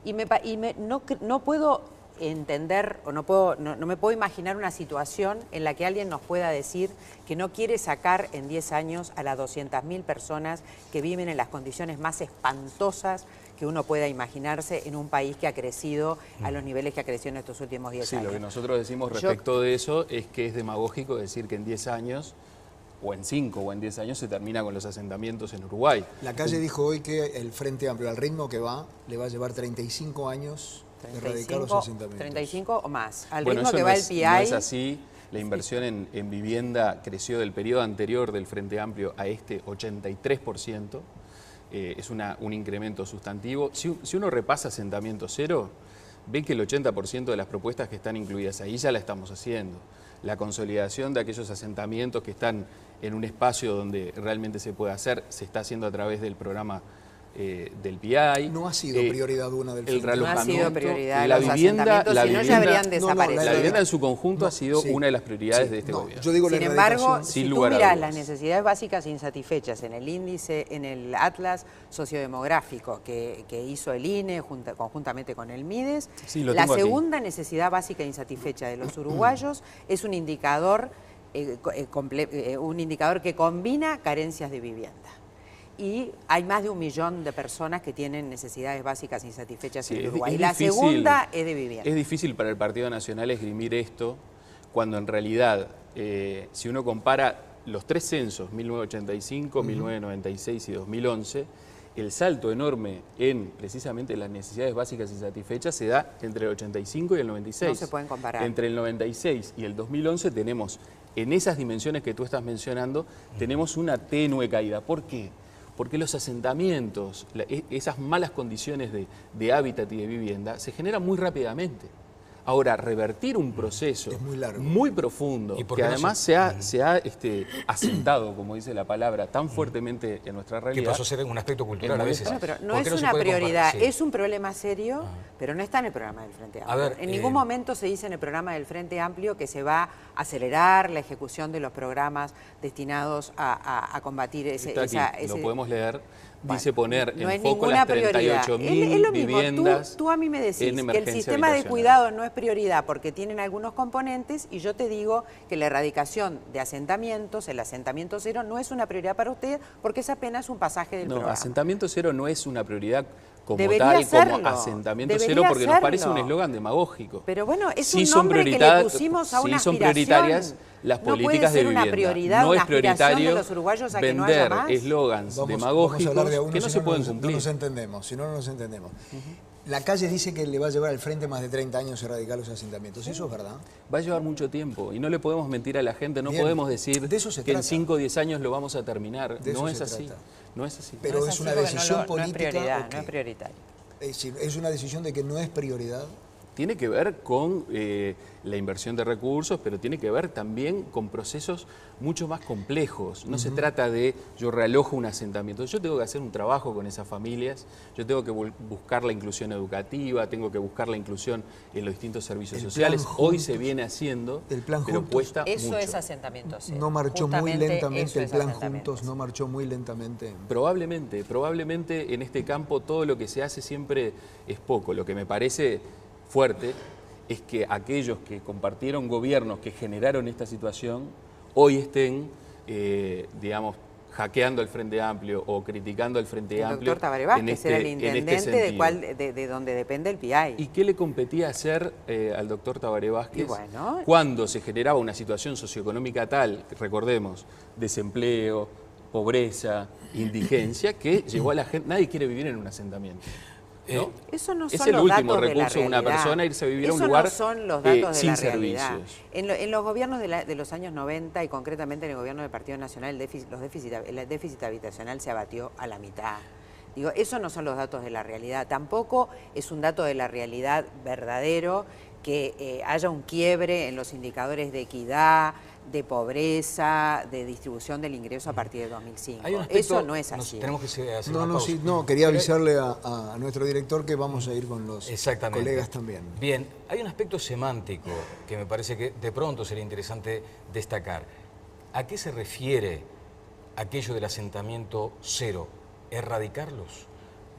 Y no puedo entender o no me puedo imaginar una situación en la que alguien nos pueda decir que no quiere sacar en 10 años a las 200.000 personas que viven en las condiciones más espantosas que uno pueda imaginarse en un país que ha crecido a los niveles que ha crecido en estos últimos 10 años.
Sí, lo que nosotros decimos respecto de eso es que es demagógico decir que en 10 años, o en 5 o en 10 años, se termina con los asentamientos en Uruguay.
La Calle dijo hoy que el Frente Amplio, al ritmo que va, le va a llevar 35 años erradicar los asentamientos.
35 o más. Al
bueno,
ritmo que va el PI...
No es así. La inversión en vivienda creció del periodo anterior del Frente Amplio a este 83%. Es un incremento sustantivo. Si uno repasa Asentamiento Cero, ve que el 80% de las propuestas que están incluidas ahí ya la estamos haciendo. La consolidación de aquellos asentamientos que están en un espacio donde realmente se puede hacer, se está haciendo a través del programa del PI.
No ha sido prioridad una del
el relojamiento,
no ha sido prioridad
la vivienda,
si no ya habrían desaparecido.
La vivienda en su conjunto ha sido una de las prioridades de este gobierno.
Yo digo
sin embargo, si tú mirás las
necesidades
necesidades básicas insatisfechas en el índice, en el Atlas sociodemográfico que hizo el INE conjuntamente con el MIDES, la segunda necesidad básica insatisfecha de los uruguayos es un indicador que combina carencias de vivienda. Y hay más de 1 millón de personas que tienen necesidades básicas insatisfechas en Uruguay. La segunda es de vivienda.
Es difícil para el Partido Nacional esgrimir esto cuando en realidad, si uno compara los 3 censos, 1985, 1996 y 2011, el salto enorme en precisamente las necesidades básicas insatisfechas se da entre el 85 y el 96.
No se pueden comparar.
Entre el 96 y el 2011 tenemos, en esas dimensiones que tú estás mencionando, tenemos una tenue caída. ¿Por qué? Porque los asentamientos, esas malas condiciones de hábitat y de vivienda, se generan muy rápidamente. Ahora, revertir un proceso muy profundo, que además se ha asentado, como dice la palabra, tan fuertemente en nuestra realidad.
Que pasó a ser un aspecto cultural a veces.
Bueno, pero no es una prioridad, es un problema serio, pero no está en el programa del Frente Amplio. En ningún momento se dice en el programa del Frente Amplio que se va a acelerar la ejecución de los programas destinados a combatir ese...
Lo podemos leer. Dice poner
no
en foco las 38.000 viviendas.
Tú a mí me decís que el sistema de cuidado no es prioridad porque tienen algunos componentes y yo te digo que la erradicación de asentamientos, el asentamiento cero, no es una prioridad para usted porque es apenas un pasaje del programa.
Asentamiento cero no es una prioridad como asentamiento cero porque nos parece un eslogan demagógico.
Pero bueno, es un nombre que le pusimos a una
son prioritarias las políticas de vivienda. No es prioritario vender eslogans demagógicos que no se pueden cumplir.
No nos entendemos, si no, no nos entendemos. La Calle dice que le va a llevar al frente más de 30 años erradicar los asentamientos. ¿Eso es verdad?
Va a llevar mucho tiempo y no le podemos mentir a la gente, no podemos decir que en 5 o 10 años lo vamos a terminar. No es así. No es así.
Pero es una decisión política.
No es prioritario.
Es decir, es una decisión de que no es prioridad.
Tiene que ver con la inversión de recursos, pero tiene que ver también con procesos mucho más complejos. No se trata de yo realojo un asentamiento. Yo tengo que hacer un trabajo con esas familias, yo tengo que buscar la inclusión educativa, tengo que buscar la inclusión en los distintos servicios sociales. Hoy se viene haciendo, pero cuesta mucho.
Eso es asentamiento cero.
No marchó muy lentamente el plan Juntos, no marchó muy lentamente.
Probablemente en este campo todo lo que se hace siempre es poco. Lo que me parece fuerte es que aquellos que compartieron gobiernos que generaron esta situación hoy estén, digamos, hackeando el Frente Amplio o criticando el Frente Amplio.
El doctor Tabaré Vázquez era el intendente de donde depende el PI.
¿Y qué le competía hacer al doctor Tabaré Vázquez cuando se generaba una situación socioeconómica tal, recordemos, desempleo, pobreza, indigencia, que llevó a la gente, nadie quiere vivir en un asentamiento? ¿No?
Eso no son
es el
los
último
datos
recurso de una persona irse a vivir a un lugar
son los datos
sin
de la
servicios.
En los gobiernos de los años 90 y concretamente en el gobierno del Partido Nacional, el déficit habitacional se abatió a la mitad. Digo, esos no son los datos de la realidad. Tampoco es un dato de la realidad verdadero que haya un quiebre en los indicadores de equidad, de pobreza, de distribución del ingreso a partir de 2005.
Aspecto,
eso no es así.
Tenemos que hacer
quería avisarle a nuestro director que vamos a ir con los colegas también.
Bien, hay un aspecto semántico que me parece que de pronto sería interesante destacar. ¿A qué se refiere aquello del asentamiento cero? ¿Erradicarlos?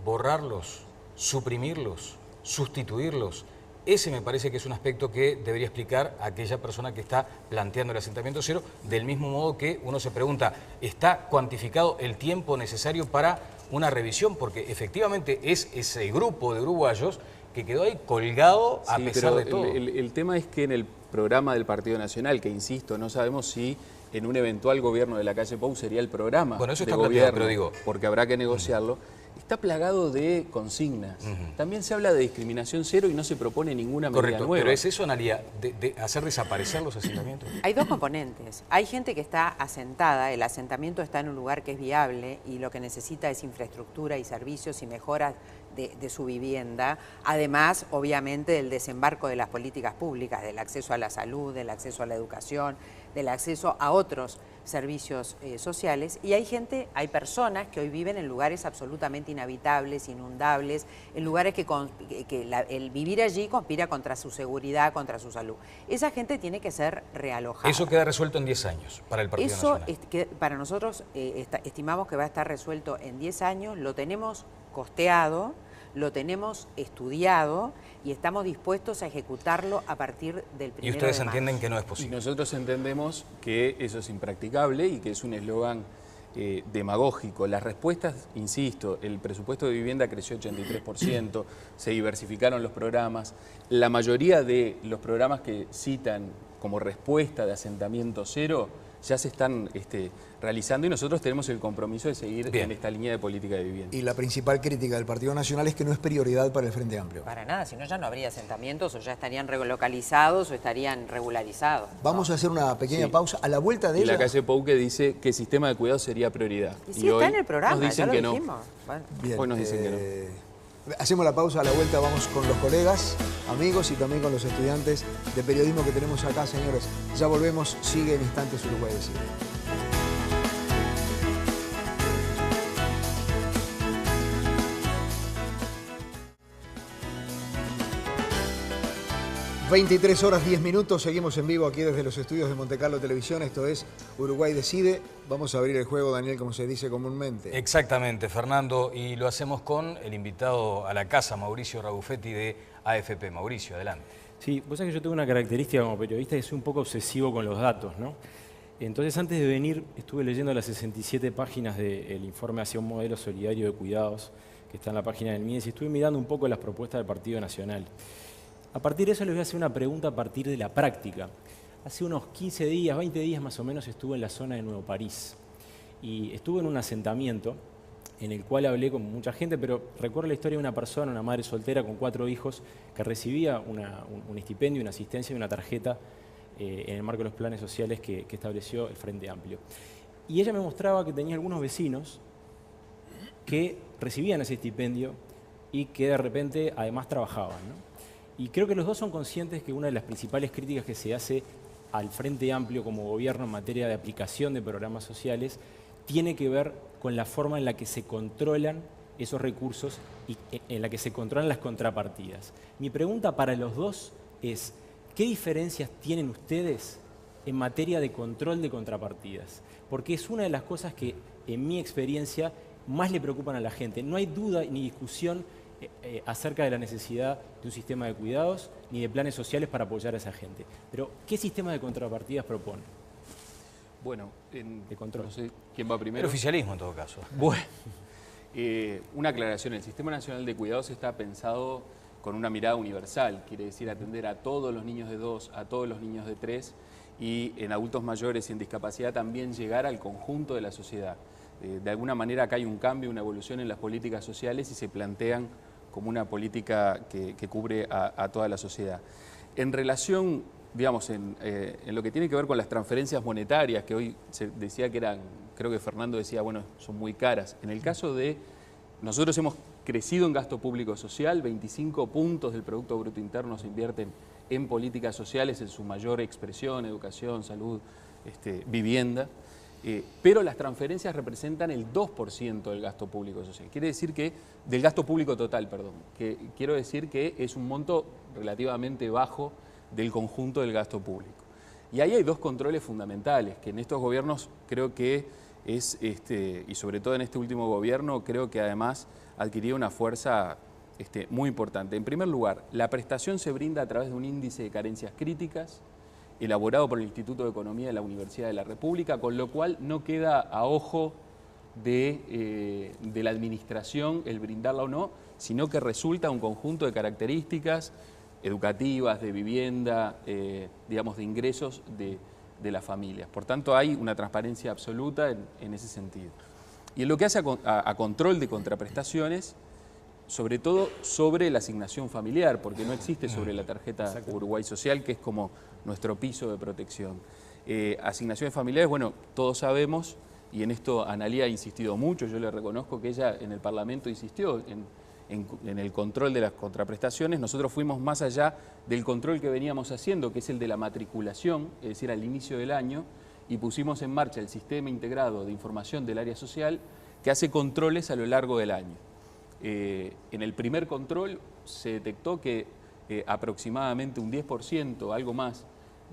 ¿Borrarlos? ¿Suprimirlos? ¿Sustituirlos? Ese me parece que es un aspecto que debería explicar a aquella persona que está planteando el asentamiento cero, del mismo modo que uno se pregunta, ¿está cuantificado el tiempo necesario para una revisión? Porque efectivamente es ese grupo de uruguayos que quedó ahí colgado a pesar de todo.
El tema es que en el programa del Partido Nacional, que insisto, no sabemos si en un eventual gobierno de la calle Pou sería el programa
eso
de
está
gobierno,
pero digo,
porque habrá que negociarlo, está plagado de consignas. También se habla de discriminación cero y no se propone ninguna medida nueva.
Pero ¿es eso, Analía, de hacer desaparecer los asentamientos?
Hay dos componentes. Hay gente que está asentada, el asentamiento está en un lugar que es viable y lo que necesita es infraestructura y servicios y mejoras de su vivienda, además, obviamente, del desembarco de las políticas públicas, del acceso a la salud, del acceso a la educación, del acceso a otros servicios sociales. Y hay personas que hoy viven en lugares absolutamente inhabitables, inundables, en lugares que el vivir allí conspira contra su seguridad, contra su salud. Esa gente tiene que ser realojada.
Eso queda resuelto en 10 años para el Partido Nacional.
Eso para nosotros estimamos que va a estar resuelto en 10 años, lo tenemos costeado, lo tenemos estudiado y estamos dispuestos a ejecutarlo a partir del 1 de marzo.
¿Y ustedes entienden que no es posible?
Y nosotros entendemos que eso es impracticable y que es un eslogan demagógico. Las respuestas, insisto, el presupuesto de vivienda creció 83%, se diversificaron los programas. La mayoría de los programas que citan como respuesta de asentamiento cero ya se están realizando y nosotros tenemos el compromiso de seguir en esta línea de política de vivienda.
Y la principal crítica del Partido Nacional es que no es prioridad para el Frente Amplio.
Para nada, si no ya no habría asentamientos o ya estarían relocalizados o estarían regularizados.
Vamos a hacer una pequeña pausa. A la vuelta de ella...
Y la calle Pou que dice que el sistema de cuidado sería prioridad.
Y sí, está en el programa,
nos dicen
ya lo
que
dijimos.
No.
Bueno.
Bien,
hoy nos dicen que no.
Hacemos la pausa, a la vuelta vamos con los colegas, amigos y también con los estudiantes de periodismo que tenemos acá, señores. Ya volvemos, sigue en instantes Uruguay Decide. (23:10) seguimos en vivo aquí desde los estudios de Monte Carlo Televisión. Esto es Uruguay Decide. Vamos a abrir el juego, Daniel, como se dice comúnmente.
Exactamente, Fernando, y lo hacemos con el invitado a la casa, Mauricio Rabuffetti de AFP. Mauricio, adelante.
Sí, vos sabés que yo tengo una característica como periodista que soy un poco obsesivo con los datos, ¿no? Entonces, antes de venir, estuve leyendo las 67 páginas del informe hacia un modelo solidario de cuidados, que está en la página del MIES, y estuve mirando un poco las propuestas del Partido Nacional. A partir de eso les voy a hacer una pregunta a partir de la práctica. Hace unos 15 días, 20 días más o menos, estuve en la zona de Nuevo París. Y estuve en un asentamiento en el cual hablé con mucha gente, pero recuerdo la historia de una persona, una madre soltera con 4 hijos, que recibía un estipendio, una asistencia y una tarjeta en el marco de los planes sociales que estableció el Frente Amplio. Y ella me mostraba que tenía algunos vecinos que recibían ese estipendio y que de repente además trabajaban, ¿no? Y creo que los dos son conscientes que una de las principales críticas que se hace al Frente Amplio como gobierno en materia de aplicación de programas sociales tiene que ver con la forma en la que se controlan esos recursos y en la que se controlan las contrapartidas. Mi pregunta para los dos es, ¿qué diferencias tienen ustedes en materia de control de contrapartidas? Porque es una de las cosas que, en mi experiencia, más le preocupan a la gente. No hay duda ni discusión acerca de la necesidad de un sistema de cuidados ni de planes sociales para apoyar a esa gente. Pero, ¿qué sistema de contrapartidas propone?
Bueno,
de control.
No sé quién va primero.
El oficialismo, en todo caso.
Bueno, una aclaración. El Sistema Nacional de Cuidados está pensado con una mirada universal. Quiere decir atender a todos los niños de 2, a todos los niños de 3 y en adultos mayores y en discapacidad también llegar al conjunto de la sociedad. De alguna manera acá hay un cambio, una evolución en las políticas sociales y se plantean como una política que cubre a toda la sociedad. En relación, digamos, en lo que tiene que ver con las transferencias monetarias, que hoy se decía que eran, creo que Fernando decía, bueno, son muy caras. En el caso de, nosotros hemos crecido en gasto público social, 25 puntos del Producto Bruto Interno se invierten en políticas sociales en su mayor expresión, educación, salud, vivienda. Pero las transferencias representan el 2% del gasto público social. Quiere decir que, del gasto público total, perdón, que quiero decir que es un monto relativamente bajo del conjunto del gasto público. Y ahí hay dos controles fundamentales, que en estos gobiernos creo que es, y sobre todo en este último gobierno, creo que además adquirió una fuerza muy importante. En primer lugar, la prestación se brinda a través de un índice de carencias críticas, elaborado por el Instituto de Economía de la Universidad de la República, con lo cual no queda a ojo de la administración el brindarla o no, sino que resulta un conjunto de características educativas, de vivienda, digamos, de ingresos de las familias. Por tanto, hay una transparencia absoluta en ese sentido. Y en lo que hace a control de contraprestaciones, sobre todo sobre la asignación familiar, porque no existe sobre la tarjeta Uruguay Social, que es como nuestro piso de protección. Asignaciones familiares, bueno, todos sabemos, y en esto Analía ha insistido mucho, yo le reconozco que ella en el Parlamento insistió en el control de las contraprestaciones. Nosotros fuimos más allá del control que veníamos haciendo, que es el de la matriculación, es decir, al inicio del año, y pusimos en marcha el Sistema Integrado de Información del Área Social, que hace controles a lo largo del año. En el primer control se detectó que aproximadamente un 10%, algo más,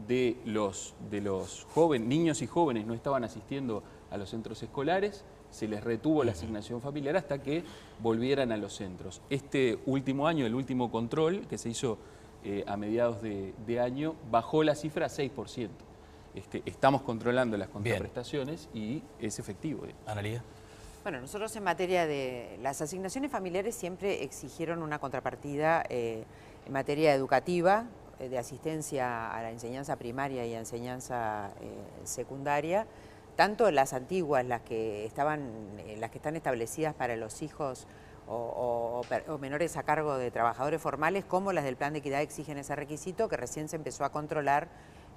de los jóvenes, niños y jóvenes no estaban asistiendo a los centros escolares, se les retuvo la asignación familiar hasta que volvieran a los centros. Este último año, el último control que se hizo a mediados de año, bajó la cifra a 6%. Estamos controlando las contraprestaciones y es efectivo.
Analía.
Bueno, nosotros en materia de las asignaciones familiares siempre exigieron una contrapartida en materia educativa, de asistencia a la enseñanza primaria y a enseñanza secundaria, tanto las antiguas, las que están establecidas para los hijos o menores a cargo de trabajadores formales, como las del Plan de Equidad exigen ese requisito, que recién se empezó a controlar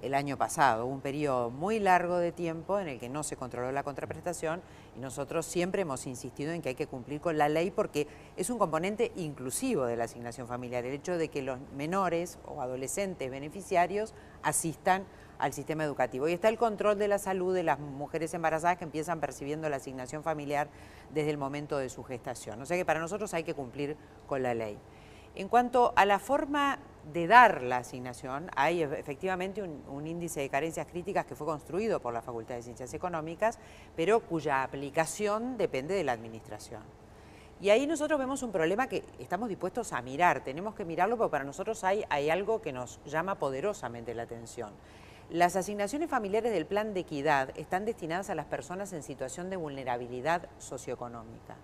el año pasado. Hubo un periodo muy largo de tiempo en el que no se controló la contraprestación y nosotros siempre hemos insistido en que hay que cumplir con la ley porque es un componente inclusivo de la asignación familiar, el hecho de que los menores o adolescentes beneficiarios asistan al sistema educativo. Y está el control de la salud de las mujeres embarazadas que empiezan percibiendo la asignación familiar desde el momento de su gestación. O sea que para nosotros hay que cumplir con la ley. En cuanto a la forma de dar la asignación, hay efectivamente un índice de carencias críticas que fue construido por la Facultad de Ciencias Económicas, pero cuya aplicación depende de la administración. Y ahí nosotros vemos un problema que estamos dispuestos a mirar, tenemos que mirarlo porque para nosotros hay algo que nos llama poderosamente la atención. Las asignaciones familiares del Plan de Equidad están destinadas a las personas en situación de vulnerabilidad socioeconómica.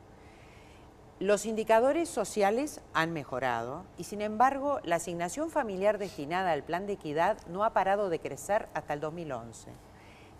Los indicadores sociales han mejorado y, sin embargo, la asignación familiar destinada al Plan de Equidad no ha parado de crecer hasta el 2011.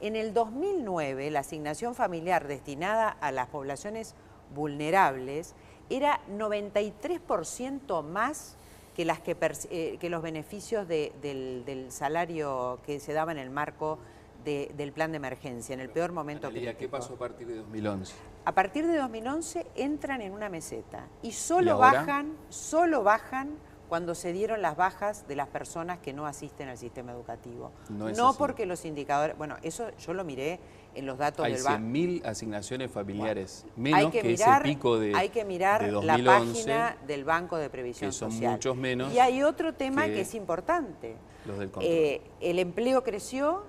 En el 2009, la asignación familiar destinada a las poblaciones vulnerables era 93% más que los beneficios del salario que se daba en el marco del plan de emergencia, en el peor momento crítico.
¿Qué pasó a partir de 2011?
A partir de 2011 entran en una meseta y solo bajan cuando se dieron las bajas de las personas que no asisten al sistema educativo. No porque los indicadores... Bueno, eso yo lo miré en los datos del banco.
Hay 100.000 asignaciones familiares, menos que ese pico de 2011.
Hay que mirar la página del Banco de Previsión Social.
Que son muchos menos.
Y hay otro tema que es importante.
Los del control.
El empleo creció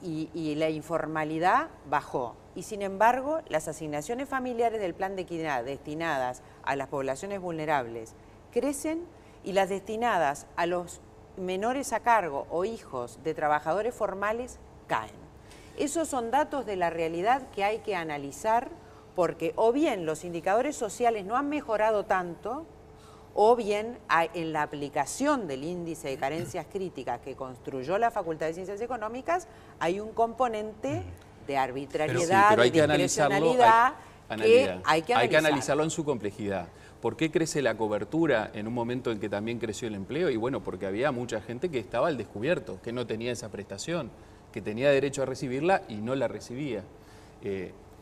y la informalidad bajó. Y sin embargo, las asignaciones familiares del Plan de Equidad destinadas a las poblaciones vulnerables crecen y las destinadas a los menores a cargo o hijos de trabajadores formales caen. Esos son datos de la realidad que hay que analizar porque o bien los indicadores sociales no han mejorado tanto o bien en la aplicación del índice de carencias críticas que construyó la Facultad de Ciencias Económicas hay un componente de arbitrariedad, de discrecionalidad que hay que
analizarlo en su complejidad. ¿Por qué crece la cobertura en un momento en que también creció el empleo? Y bueno, porque había mucha gente que estaba al descubierto, que no tenía esa prestación, que tenía derecho a recibirla y no la recibía.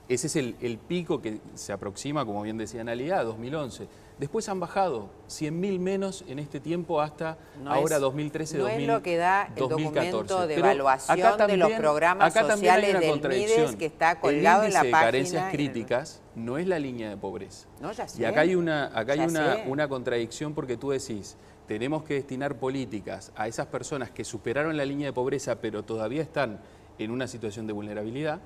Ese es el pico que se aproxima, como bien decía Analia, a 2011. Después han bajado 100.000 menos en este tiempo hasta ahora 2013, 2014.
No es lo que da el documento de evaluación de los programas sociales del MIDES que está colgado en la página.
El índice de carencias críticas no es la línea de pobreza.
No, ya sé.
Y acá hay una contradicción porque tú decís, tenemos que destinar políticas a esas personas que superaron la línea de pobreza pero todavía están en una situación de vulnerabilidad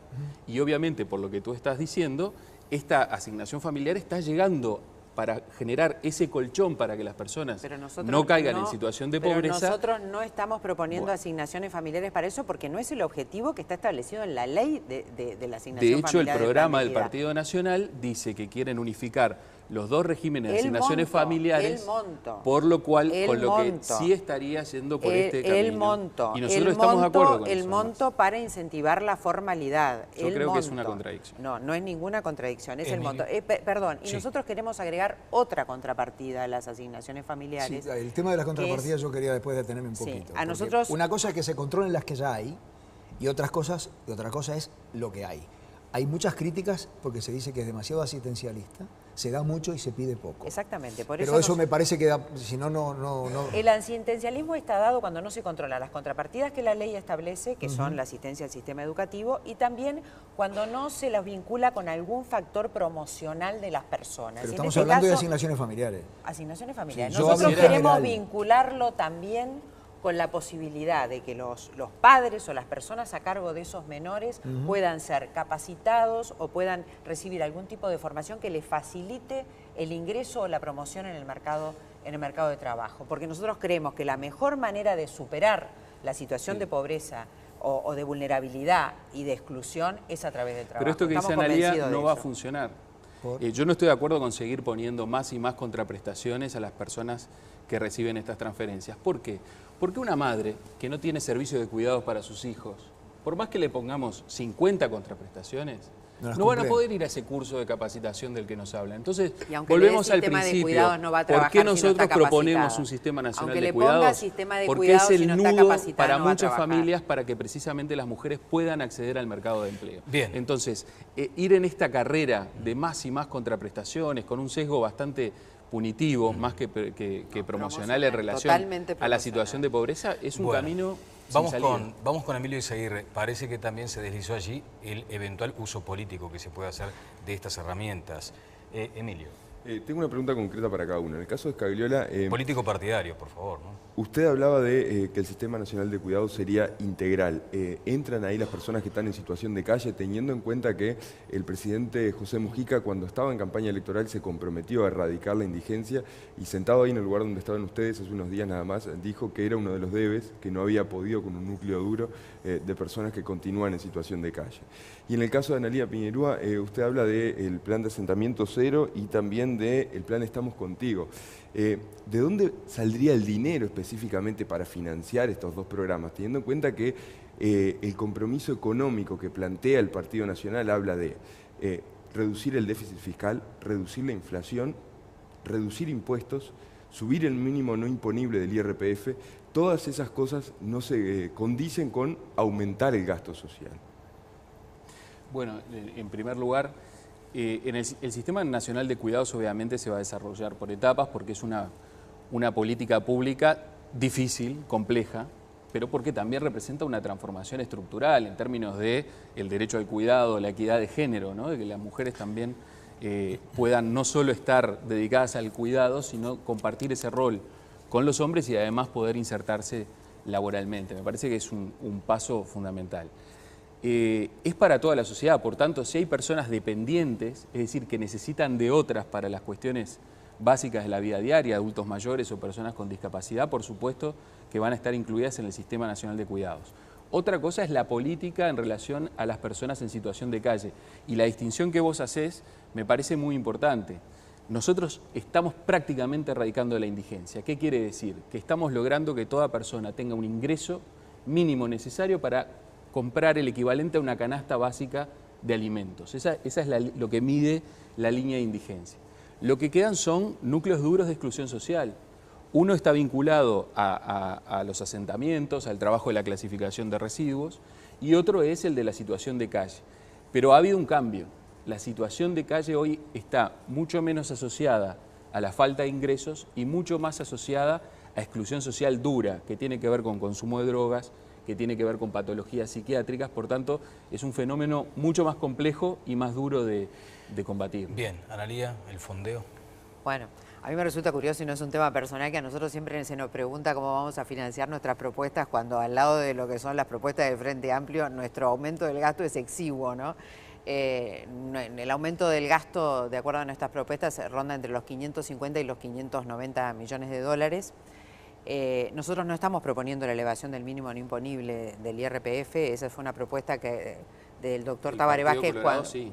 y obviamente por lo que tú estás diciendo, esta asignación familiar está llegando para generar ese colchón para que las personas no caigan en situación de pobreza.
Pero nosotros no estamos proponiendo asignaciones familiares para eso porque no es el objetivo que está establecido en la ley de la asignación familiar.
De hecho, el programa del Partido Nacional dice que quieren unificar los dos regímenes de asignaciones familiares, por lo cual, con lo que sí estaría yendo por este camino.
El monto.
Y nosotros estamos de acuerdo con eso.
El monto para incentivar la formalidad.
Yo creo que es una contradicción.
No, no es ninguna contradicción, es el monto. Perdón, y nosotros queremos agregar otra contrapartida a las asignaciones familiares.
Sí, el tema de las contrapartidas yo quería después detenerme un poquito.
A nosotros...
Una cosa es que se controlen las que ya hay y otra cosa es lo que hay. Hay muchas críticas porque se dice que es demasiado asistencialista, se da mucho y se pide poco.
Exactamente.
Pero eso me parece que, si no, no...
El asistencialismo está dado cuando no se controlan las contrapartidas que la ley establece, que son la asistencia al sistema educativo, y también cuando no se las vincula con algún factor promocional de las personas.
Pero estamos hablando de asignaciones familiares.
Asignaciones familiares.
Sí,
nosotros queremos vincularlo también con la posibilidad de que los padres o las personas a cargo de esos menores puedan ser capacitados o puedan recibir algún tipo de formación que les facilite el ingreso o la promoción en el mercado de trabajo. Porque nosotros creemos que la mejor manera de superar la situación de pobreza o de vulnerabilidad y de exclusión es a través del trabajo.
Pero esto que dice Analia no va a funcionar. Yo no estoy de acuerdo con seguir poniendo más y más contraprestaciones a las personas que reciben estas transferencias. ¿Por qué? Porque una madre que no tiene servicio de cuidados para sus hijos, por más que le pongamos 50 contraprestaciones, no van a poder ir a ese curso de capacitación del que nos hablan. Entonces, volvemos al principio. ¿Por qué nosotros proponemos un sistema nacional de cuidados? Porque es el nudo para muchas familias para que precisamente las mujeres puedan acceder al mercado de empleo.
Bien.
Entonces, ir en esta carrera de más y más contraprestaciones, con un sesgo bastante punitivo, más que promocional en relación a la situación de pobreza, es un camino sin salida.
Vamos con Emilio Izaguirre. Parece que también se deslizó allí el eventual uso político que se puede hacer de estas herramientas. Emilio.
Tengo una pregunta concreta para cada uno. En el caso de Scagliola...
político partidario, por favor, ¿no?
Usted hablaba de que el Sistema Nacional de Cuidados sería integral. ¿Entran ahí las personas que están en situación de calle, teniendo en cuenta que el presidente José Mujica, cuando estaba en campaña electoral, se comprometió a erradicar la indigencia y sentado ahí en el lugar donde estaban ustedes hace unos días nada más, dijo que era uno de los debes, que no había podido con un núcleo duro de personas que continúan en situación de calle? Y en el caso de Analia Piñerúa, usted habla del plan de asentamiento cero y también del plan Estamos Contigo. ¿De dónde saldría el dinero específicamente para financiar estos dos programas? Teniendo en cuenta que el compromiso económico que plantea el Partido Nacional habla de reducir el déficit fiscal, reducir la inflación, reducir impuestos, subir el mínimo no imponible del IRPF. Todas esas cosas no se condicen con aumentar el gasto social.
Bueno, en primer lugar, el Sistema Nacional de Cuidados obviamente se va a desarrollar por etapas porque es una política pública difícil, compleja, pero porque también representa una transformación estructural en términos de el derecho al cuidado, la equidad de género, ¿no? De que las mujeres también puedan no solo estar dedicadas al cuidado, sino compartir ese rol con los hombres y además poder insertarse laboralmente. Me parece que es un paso fundamental. Es para toda la sociedad, por tanto, si hay personas dependientes, es decir, que necesitan de otras para las cuestiones básicas de la vida diaria, adultos mayores o personas con discapacidad, por supuesto que van a estar incluidas en el Sistema Nacional de Cuidados. Otra cosa es la política en relación a las personas en situación de calle. Y la distinción que vos hacés me parece muy importante. Nosotros estamos prácticamente erradicando la indigencia. ¿Qué quiere decir? Que estamos logrando que toda persona tenga un ingreso mínimo necesario para comprar el equivalente a una canasta básica de alimentos. Esa es lo que mide la línea de indigencia. Lo que quedan son núcleos duros de exclusión social. Uno está vinculado a los asentamientos, al trabajo de la clasificación de residuos, y otro es el de la situación de calle. Pero ha habido un cambio. la situación de calle hoy está mucho menos asociada a la falta de ingresos y mucho más asociada a exclusión social dura, que tiene que ver con consumo de drogas, que tiene que ver con patologías psiquiátricas. Por tanto, es un fenómeno mucho más complejo y más duro de combatir.
Bien, Analía, el fondeo.
Bueno, a mí me resulta curioso y no es un tema personal que a nosotros siempre se nos pregunta cómo vamos a financiar nuestras propuestas cuando al lado de lo que son las propuestas del Frente Amplio, nuestro aumento del gasto es exiguo, ¿no? El aumento del gasto, de acuerdo a nuestras propuestas, ronda entre los 550 y los 590 millones de dólares. Nosotros no estamos proponiendo la elevación del mínimo no imponible del IRPF, esa fue una propuesta del doctor Tabaré Vázquez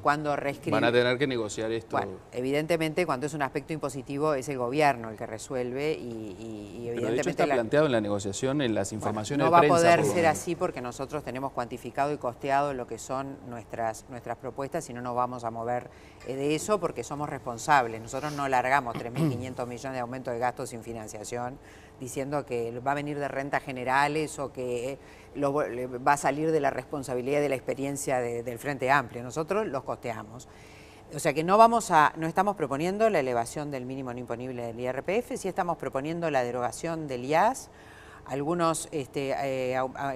cuando reescribió.
Van a tener que negociar esto.
Bueno, evidentemente cuando es un aspecto impositivo es el gobierno el que resuelve y evidentemente...
Pero de hecho está planteado en la negociación, en las informaciones
de
prensa.
No va a poder ser así porque nosotros tenemos cuantificado y costeado lo que son nuestras propuestas y no nos vamos a mover de eso porque somos responsables. Nosotros no largamos 3.500 millones de aumento de gastos sin financiación diciendo que va a venir de rentas generales o que va a salir de la responsabilidad de la experiencia del Frente Amplio. Nosotros los costeamos. O sea que no estamos proponiendo la elevación del mínimo no imponible del IRPF, sí estamos proponiendo la derogación del IAS, el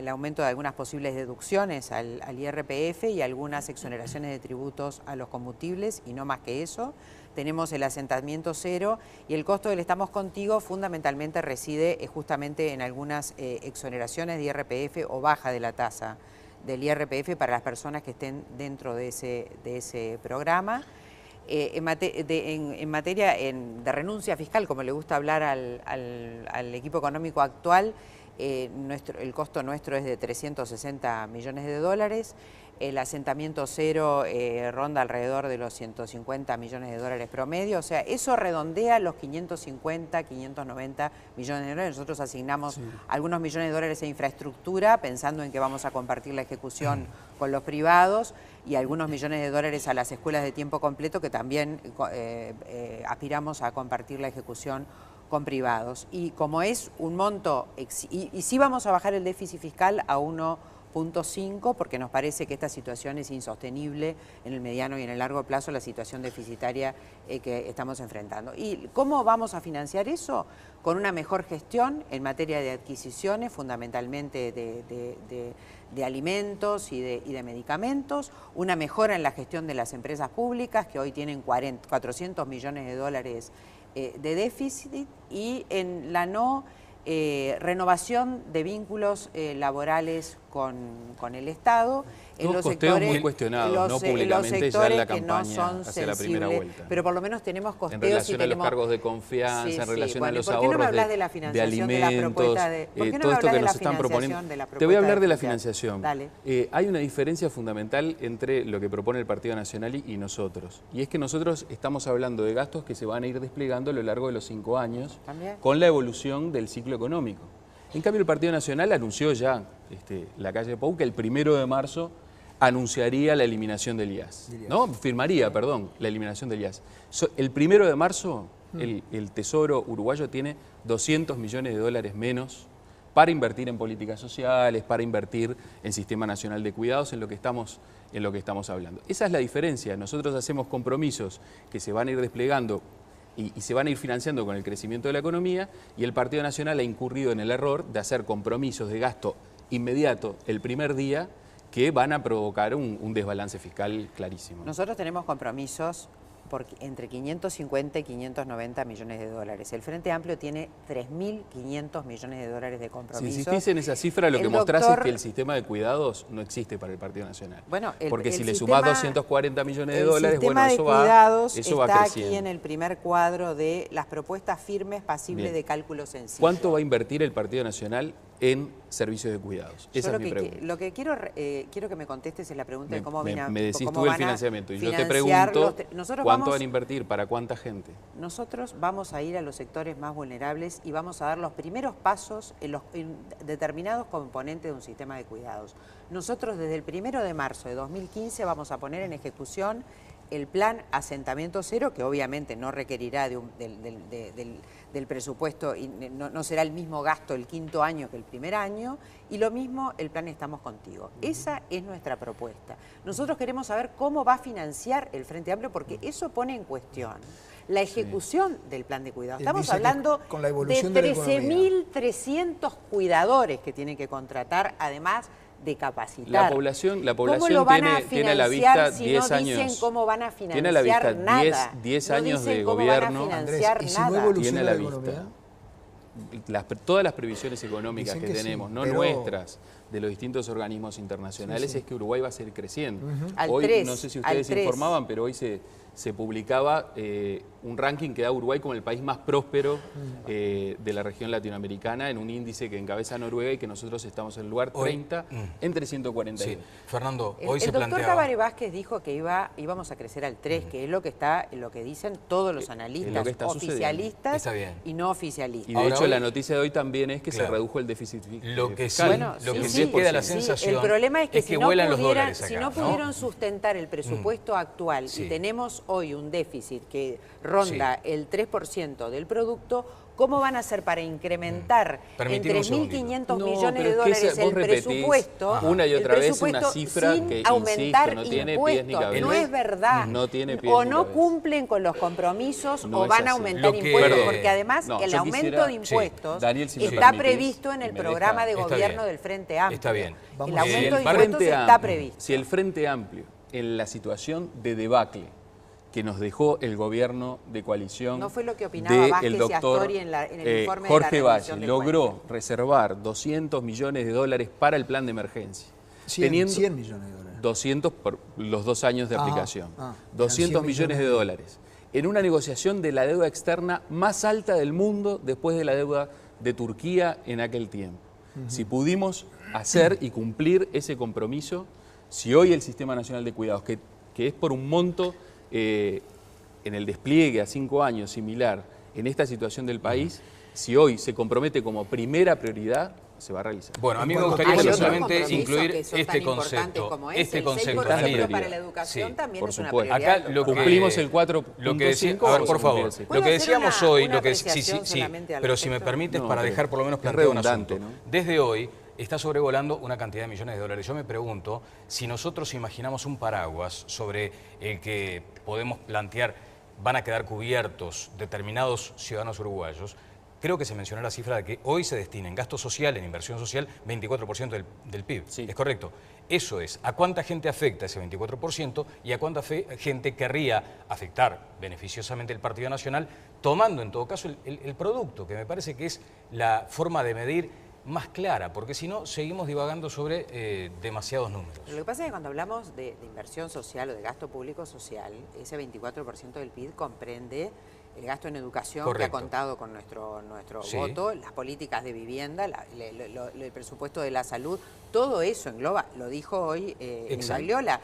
aumento de algunas posibles deducciones al IRPF y algunas exoneraciones de tributos a los combustibles y no más que eso. Tenemos el asentamiento cero y el costo del Estamos Contigo fundamentalmente reside justamente en algunas exoneraciones de IRPF o baja de la tasa del IRPF para las personas que estén dentro de ese programa. En materia de renuncia fiscal, como le gusta hablar al equipo económico actual, el costo nuestro es de 360 millones de dólares. El asentamiento cero ronda alrededor de los 150 millones de dólares promedio. O sea, eso redondea los 550, 590 millones de dólares. Nosotros asignamos algunos millones de dólares a infraestructura, pensando en que vamos a compartir la ejecución con los privados, y algunos millones de dólares a las escuelas de tiempo completo, que también aspiramos a compartir la ejecución con privados. Y como es un monto, y sí vamos a bajar el déficit fiscal a 1.5, porque nos parece que esta situación es insostenible en el mediano y en el largo plazo, la situación deficitaria que estamos enfrentando. ¿Y cómo vamos a financiar eso? Con una mejor gestión en materia de adquisiciones, fundamentalmente de alimentos y de medicamentos, una mejora en la gestión de las empresas públicas, que hoy tienen 400 millones de dólares de déficit, y en la renovación de vínculos laborales con el Estado. En los sectores
muy cuestionados, no públicamente, ya en la campaña hacia la primera vuelta.
Pero por lo menos tenemos costeos.
En relación a los cargos de confianza, en relación a los ahorros de alimentos, todo esto que nos están proponiendo. Te voy a hablar de la financiación. Hay una diferencia fundamental entre lo que propone el Partido Nacional y nosotros. Y es que nosotros estamos hablando de gastos que se van a ir desplegando a lo largo de los 5 años con la evolución del ciclo económico. En cambio, el Partido Nacional anunció ya, la calle Pou, que el 1 de marzo anunciaría la eliminación del IAS. ¿No? Firmaría, perdón, la eliminación del IAS. El 1 de marzo, el Tesoro uruguayo tiene 200 millones de dólares menos para invertir en políticas sociales, para invertir en Sistema Nacional de Cuidados, en lo que estamos hablando. Esa es la diferencia. Nosotros hacemos compromisos que se van a ir desplegando y se van a ir financiando con el crecimiento de la economía, y el Partido Nacional ha incurrido en el error de hacer compromisos de gasto inmediato el primer día que van a provocar un desbalance fiscal clarísimo.
Nosotros tenemos compromisos entre 550 y 590 millones de dólares. El Frente Amplio tiene 3.500 millones de dólares de compromisos.
Si insistís en esa cifra, lo que mostrás es que el sistema de cuidados no existe para el Partido Nacional.
Bueno,
porque si le sumás 240 millones de dólares, bueno, eso va creciendo.
Está aquí en el primer cuadro de las propuestas firmes pasibles de cálculo sencillo.
¿Cuánto va a invertir el Partido Nacional en servicios de cuidados? Esa es mi pregunta.
Lo que quiero que me contestes es la pregunta de cómo
me decís tú el financiamiento, y yo te pregunto cuánto van a invertir, para cuánta gente.
Nosotros vamos a ir a los sectores más vulnerables y vamos a dar los primeros pasos en determinados componentes de un sistema de cuidados. Nosotros desde el 1 de marzo de 2015 vamos a poner en ejecución el plan Asentamiento Cero, que obviamente no requerirá del presupuesto y no será el mismo gasto el quinto año que el primer año, y lo mismo el plan Estamos Contigo. Esa es nuestra propuesta. Nosotros queremos saber cómo va a financiar el Frente Amplio, porque eso pone en cuestión la ejecución del plan de cuidado. Estamos hablando de 13.300 cuidadores que tienen que contratar, además de capacitar.
La población tiene a la vista 10 años.
No dicen cómo van a financiar
tiene a la vista
nada.
10 años de gobierno.
Andrés, ¿y si
no tiene a la vista todas las previsiones económicas que tenemos, no nuestras, de los distintos organismos internacionales, es que Uruguay va a seguir creciendo. Hoy, no sé si ustedes informaban, pero hoy se publicaba un ranking que da Uruguay como el país más próspero de la región latinoamericana, en un índice que encabeza Noruega y que nosotros estamos en el lugar 30 entre 141.
Sí. Fernando, hoy se planteaba...
El doctor Tabaré Vázquez dijo que íbamos a crecer al 3, que es lo que dicen todos los analistas, oficialistas y no oficialistas.
Y de hecho la noticia de hoy también es que se redujo el déficit fiscal.
Lo que sí queda la sensación
el problema es que si no
pudieron
sustentar el presupuesto actual y tenemos hoy un déficit que ronda el 3% del producto, ¿cómo van a hacer para incrementar en 3.500 millones de dólares el presupuesto?
Una y otra vez una cifra que,
aumentar
no tiene pies ni cabeza.
No es verdad.
No tiene pies
o no cumplen con los compromisos o van a aumentar impuestos, porque además el aumento de impuestos está previsto en el programa de gobierno del Frente Amplio.
Está bien.
El aumento de impuestos está previsto.
Si el Frente Amplio, en la situación de debacle que nos dejó el gobierno de coalición
no fue lo que opinaba Vázquez
del doctor
en el informe
Jorge
de la
Valle, logró reservar 200 millones de dólares para el plan de emergencia.
100 millones de dólares.
200 por los 2 años de aplicación. 200 millones de dólares. En una negociación de la deuda externa más alta del mundo después de la deuda de Turquía en aquel tiempo. Si pudimos hacer y cumplir ese compromiso, si hoy el Sistema Nacional de Cuidados, que es por un monto en el despliegue a 5 años similar en esta situación del país, si hoy se compromete como primera prioridad, se va a realizar.
Bueno, a mí me gustaría solamente incluir este concepto.
El para la educación también es una prioridad.
Acá cumplimos el 4.5.
A ver, por favor, lo que decíamos hoy, pero si me permites, para dejar por lo menos planteado un asunto. Desde hoy está sobrevolando una cantidad de millones de dólares. Yo me pregunto si nosotros imaginamos un paraguas sobre el que podemos plantear van a quedar cubiertos determinados ciudadanos uruguayos. Creo que se mencionó la cifra de que hoy se destina en gasto social, en inversión social, 24% del PIB. Sí. ¿Es correcto? Eso es, ¿a cuánta gente afecta ese 24% y a cuánta gente querría afectar beneficiosamente el Partido Nacional, tomando en todo caso el producto, que me parece que es la forma de medir más clara, porque si no seguimos divagando sobre demasiados números.
Lo que pasa es que cuando hablamos de inversión social o de gasto público social, ese 24% del PIB comprende el gasto en educación, que ha contado con nuestro voto, las políticas de vivienda, el presupuesto de la salud, todo eso engloba, lo dijo hoy Bagliola,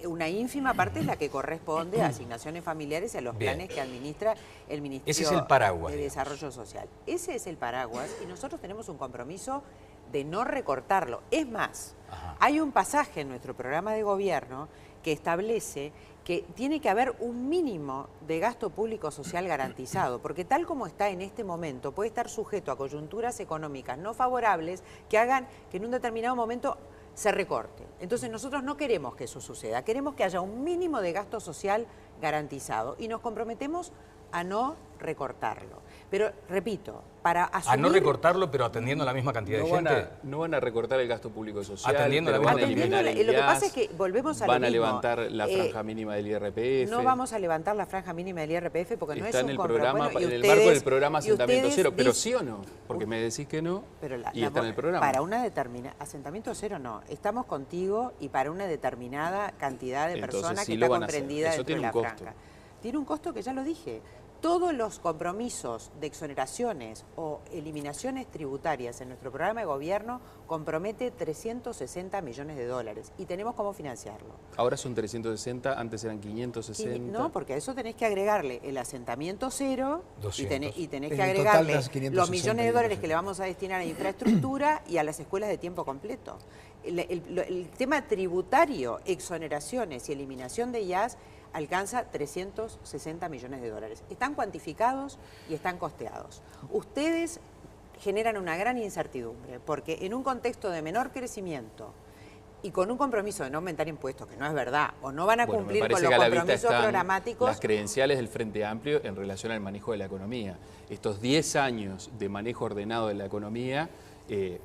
una ínfima parte es la que corresponde a asignaciones familiares y a los planes que administra el Ministerio de Desarrollo Social. Ese es el paraguas y nosotros tenemos un compromiso de no recortarlo. Es más, hay un pasaje en nuestro programa de gobierno que establece que tiene que haber un mínimo de gasto público social garantizado, porque tal como está en este momento puede estar sujeto a coyunturas económicas no favorables que hagan que en un determinado momento se recorte. Entonces nosotros no queremos que eso suceda, queremos que haya un mínimo de gasto social garantizado y nos comprometemos a no recortarlo. Pero, repito, para asumir...
A no recortarlo, pero atendiendo a la misma cantidad de gente.
No van a recortar el gasto público social,
atendiendo
pero
la
van a eliminar el IAS,
lo que pasa es que volvemos a lo mismo.
Van a levantar la franja mínima del IRPF.
No vamos a levantar la franja mínima del IRPF porque no es un
programa, en el marco del programa Asentamiento Cero, pero sí o no, porque me decís que no y está en el programa.
Para una determinada... Asentamiento Cero no, estamos contigo y para una determinada cantidad de personas que está comprendida dentro de la franja. Tiene un costo que ya lo dije. Todos los compromisos de exoneraciones o eliminaciones tributarias en nuestro programa de gobierno compromete 360 millones de dólares y tenemos cómo financiarlo.
Ahora son 360, antes eran 560.
No, porque a eso tenés que agregarle el asentamiento cero y tenés que agregarle los millones de dólares que le vamos a destinar a infraestructura y a las escuelas de tiempo completo. El tema tributario, exoneraciones y eliminación de IAS alcanza 360 millones de dólares. Están cuantificados y están costeados. Ustedes generan una gran incertidumbre, porque en un contexto de menor crecimiento y con un compromiso de no aumentar impuestos, que no es verdad, o no van a cumplir con los compromisos programáticos.
Las credenciales del Frente Amplio en relación al manejo de la economía. Estos 10 años de manejo ordenado de la economía, que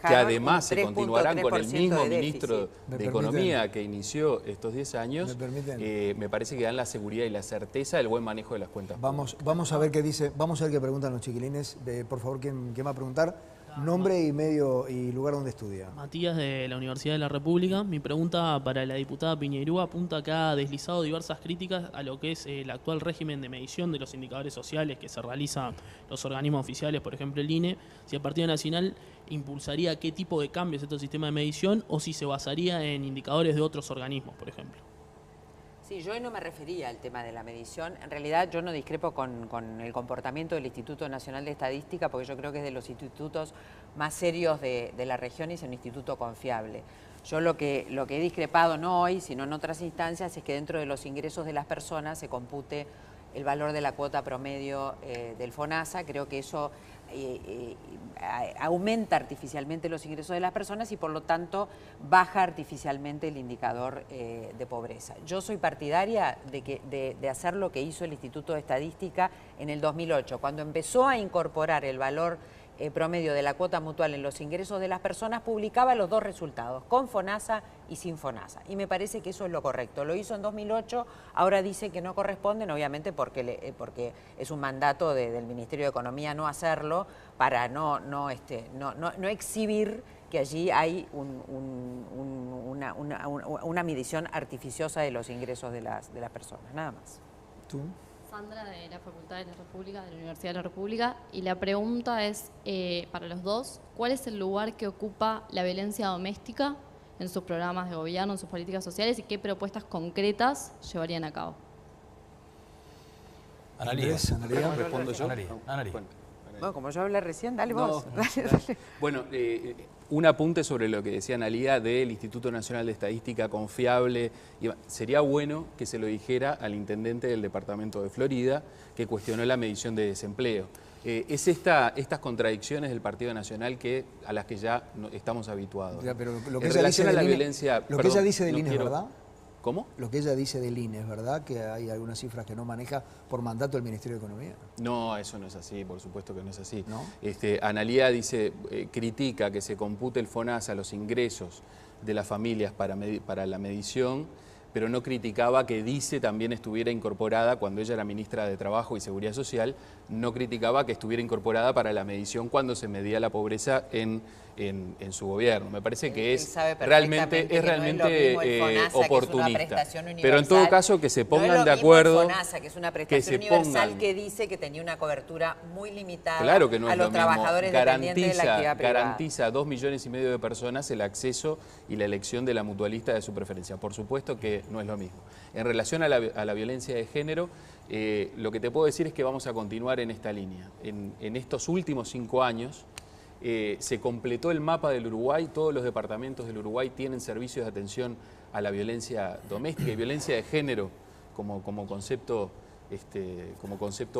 además se continuarán con el mismo ministro de Economía que inició estos 10 años, me parece que dan la seguridad y la certeza del buen manejo de las cuentas.
Vamos a ver qué dice, vamos a ver qué preguntan los chiquilines. Por favor, ¿quién va a preguntar? Nombre y medio y lugar donde estudia.
Matías, de la Universidad de la República. Mi pregunta para la diputada Piñeirú apunta que ha deslizado diversas críticas a lo que es el actual régimen de medición de los indicadores sociales que se realizan los organismos oficiales, por ejemplo el INE. Si el Partido Nacional impulsaría qué tipo de cambios estos sistemas de medición o si se basaría en indicadores de otros organismos, por ejemplo.
Sí, yo no me refería al tema de la medición. En realidad yo no discrepo con el comportamiento del Instituto Nacional de Estadística, porque yo creo que es de los institutos más serios de la región y es un instituto confiable. Yo lo que he discrepado, no hoy, sino en otras instancias, es que dentro de los ingresos de las personas se compute el valor de la cuota promedio del FONASA. Creo que eso aumenta artificialmente los ingresos de las personas y por lo tanto baja artificialmente el indicador de pobreza. Yo soy partidaria de hacer lo que hizo el Instituto de Estadística en el 2008, cuando empezó a incorporar el valor promedio de la cuota mutual en los ingresos de las personas, publicaba los dos resultados, con FONASA y sin FONASA. Y me parece que eso es lo correcto. Lo hizo en 2008, ahora dice que no corresponden, obviamente porque es un mandato del Ministerio de Economía no hacerlo, para no exhibir que allí hay una medición artificiosa de los ingresos de las personas, nada más.
¿Tú?
Sandra, de la Facultad de la República, de la Universidad de la República, y la pregunta es, para los dos, ¿cuál es el lugar que ocupa la violencia doméstica en sus programas de gobierno, en sus políticas sociales, y qué propuestas concretas llevarían a cabo?
Analía.
¿Respondo yo?
Analía.
Bueno, como yo hablé recién, dale vos.
Bueno, un apunte sobre lo que decía Analía del Instituto Nacional de Estadística confiable. Sería bueno que se lo dijera al intendente del departamento de Florida, que cuestionó la medición de desempleo. Es estas contradicciones del Partido Nacional a las que ya estamos habituados.
Ya, pero lo que
en relación a la violencia...
Lo que ella dice del INE es verdad.
¿Cómo?
Lo que ella dice del INE, ¿es verdad que hay algunas cifras que no maneja por mandato del Ministerio de Economía?
No, eso no es así, por supuesto que no es así.
¿No?
Analía dice, critica que se compute el FONASA, los ingresos de las familias para la medición, pero no criticaba que DICE también estuviera incorporada cuando ella era ministra de Trabajo y Seguridad Social, no criticaba que estuviera incorporada para la medición cuando se medía la pobreza en su gobierno. Me parece que es realmente oportunista. Pero en todo caso que se pongan de acuerdo.
El FONASA, que es una prestación universal que dice que tenía una cobertura muy limitada
claro que no
a
es
los
lo
trabajadores dependientes de la actividad privada.
Garantiza a 2,5 millones de personas el acceso y la elección de la mutualista de su preferencia. Por supuesto que no es lo mismo. En relación a la violencia de género, lo que te puedo decir es que vamos a continuar en esta línea. En estos últimos 5 años se completó el mapa del Uruguay, todos los departamentos del Uruguay tienen servicios de atención a la violencia doméstica y violencia de género como concepto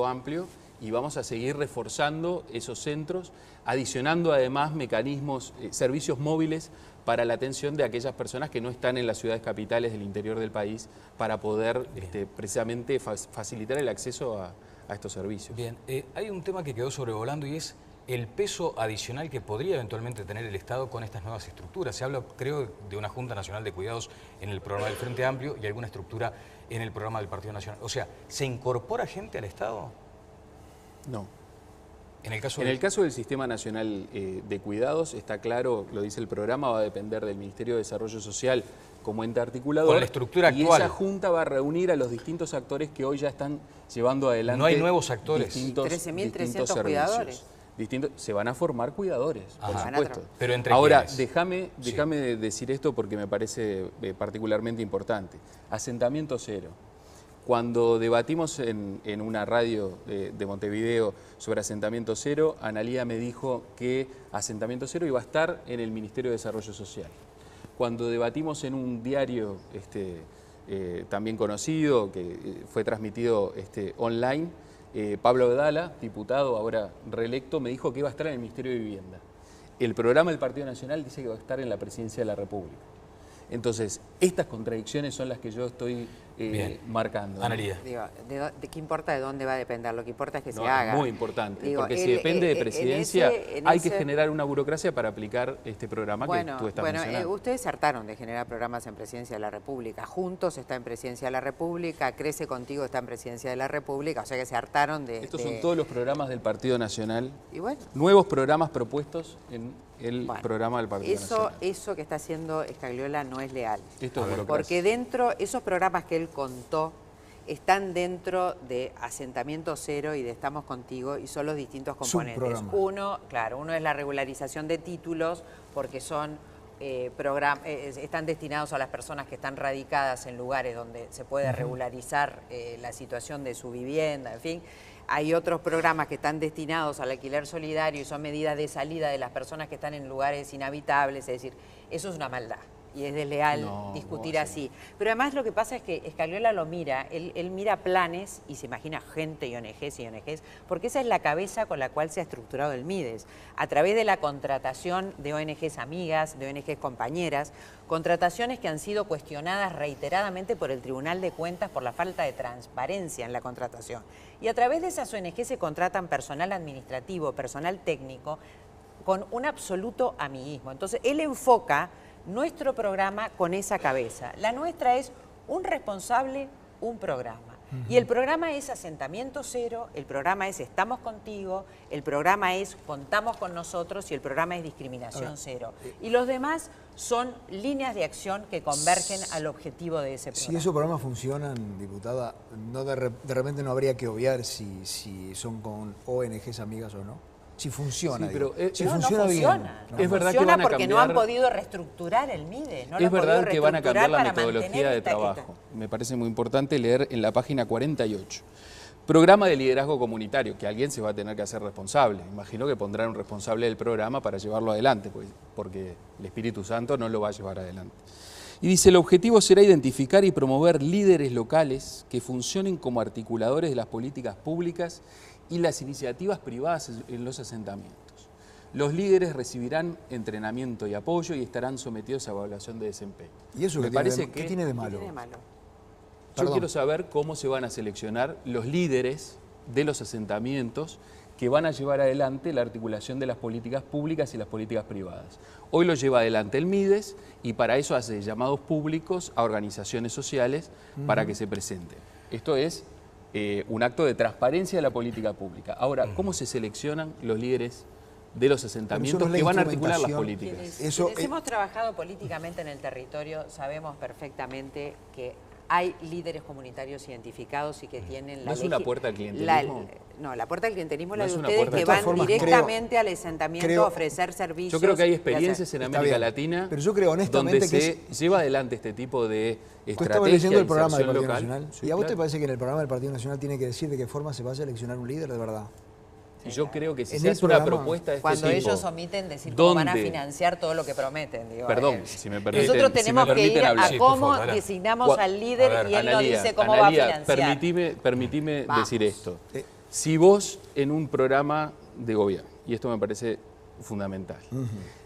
amplio, y vamos a seguir reforzando esos centros, adicionando además mecanismos, servicios móviles para la atención de aquellas personas que no están en las ciudades capitales del interior del país, para poder precisamente facilitar el acceso a estos servicios.
Bien, hay un tema que quedó sobrevolando y es el peso adicional que podría eventualmente tener el Estado con estas nuevas estructuras. Se habla, creo, de una Junta Nacional de Cuidados en el programa del Frente Amplio y alguna estructura en el programa del Partido Nacional. O sea, ¿se incorpora gente al Estado?
No.
En el
caso del Sistema Nacional de Cuidados, está claro, lo dice el programa, va a depender del Ministerio de Desarrollo Social como ente articulador.
Con la estructura actual.
Y esa Junta va a reunir a los distintos actores que hoy ya están llevando adelante.
No hay nuevos actores.
13.300 cuidadores.
Se van a formar cuidadores, por supuesto.
Pero entre
ahora, déjame decir esto porque me parece particularmente importante. Asentamiento cero. Cuando debatimos en una radio de Montevideo sobre asentamiento cero, Analía me dijo que asentamiento cero iba a estar en el Ministerio de Desarrollo Social. Cuando debatimos en un diario también conocido, que fue transmitido online, Pablo Abdala, diputado ahora reelecto, me dijo que iba a estar en el Ministerio de Vivienda. El programa del Partido Nacional dice que va a estar en la Presidencia de la República. Entonces, estas contradicciones son las que yo estoy marcando.
Analía.
Digo, ¿de qué importa de dónde va a depender? Lo que importa es que se haga.
Es muy importante,
Digo,
porque si depende de presidencia, hay que generar una burocracia para aplicar este programa que tú estás mencionando.
Ustedes se hartaron de generar programas en Presidencia de la República. Juntos está en Presidencia de la República, Crece Contigo está en Presidencia de la República, o sea que se hartaron de...
Estos son todos los programas del Partido Nacional.
Y bueno,
nuevos programas propuestos en el programa del Partido Nacional.
Eso que está haciendo Scagliola no es leal.
Esto es burocracia.
Porque dentro, esos programas que él contó, están dentro de Asentamiento Cero y de Estamos Contigo y son los distintos componentes. Uno es la regularización de títulos porque son están destinados a las personas que están radicadas en lugares donde se puede regularizar la situación de su vivienda, en fin. Hay otros programas que están destinados al alquiler solidario y son medidas de salida de las personas que están en lugares inhabitables, es decir, eso es una maldad. Y es desleal discutir así. Pero además lo que pasa es que Scagliola lo mira, él mira planes y se imagina gente y ONGs, porque esa es la cabeza con la cual se ha estructurado el MIDES, a través de la contratación de ONGs amigas, de ONGs compañeras, contrataciones que han sido cuestionadas reiteradamente por el Tribunal de Cuentas por la falta de transparencia en la contratación. Y a través de esas ONGs se contratan personal administrativo, personal técnico, con un absoluto amiguismo. Entonces, él enfoca nuestro programa con esa cabeza. La nuestra es un responsable, un programa. Y el programa es Asentamiento Cero, el programa es Estamos Contigo, el programa es Contamos con Nosotros y el programa es Discriminación Cero. Y los demás son líneas de acción que convergen al objetivo de ese programa.
Si esos programas funcionan, diputada, no de repente no habría que obviar si son con ONGs amigas o no. Si funciona,
sí, pero
si
funciona bien.
No. Es verdad que van a
porque
cambiar,
no han podido reestructurar el MIDES.
Es verdad que van a cambiar la metodología de trabajo. Me parece muy importante leer en la página 48. Programa de liderazgo comunitario, que alguien se va a tener que hacer responsable. Imagino que pondrán un responsable del programa para llevarlo adelante, porque el Espíritu Santo no lo va a llevar adelante. Y dice, el objetivo será identificar y promover líderes locales que funcionen como articuladores de las políticas públicas y las iniciativas privadas en los asentamientos. Los líderes recibirán entrenamiento y apoyo y estarán sometidos a evaluación de desempeño.
¿Y eso qué tiene de malo?
Yo quiero saber cómo se van a seleccionar los líderes de los asentamientos que van a llevar adelante la articulación de las políticas públicas y las políticas privadas. Hoy lo lleva adelante el MIDES y para eso hace llamados públicos a organizaciones sociales para que se presenten. Esto es un acto de transparencia de la política pública. Ahora, ¿cómo se seleccionan los líderes de los asentamientos que van a articular las políticas?
Quienes hemos trabajado políticamente en el territorio sabemos perfectamente que hay líderes comunitarios identificados y que tienen la...
¿No es una puerta al clientelismo?
No, la puerta al clientelismo es la de ustedes que van directamente al asentamiento a ofrecer servicios.
Yo creo que hay experiencias en América Latina donde se lleva adelante este tipo de estrategia
leyendo el programa del Partido
local.
Nacional. ¿Y a vos te parece que en el programa del Partido Nacional tiene que decir de qué forma se va a seleccionar un líder de verdad?
Y yo creo que si se hace una propuesta de este
cuando
tipo,
ellos omiten decir cómo van a financiar todo lo que prometen. Digo,
perdón, si me permiten.
Nosotros tenemos que ir a cómo designamos al líder y él nos dice cómo va a financiar.
Permitime decir esto. Si vos en un programa de gobierno, y esto me parece fundamental,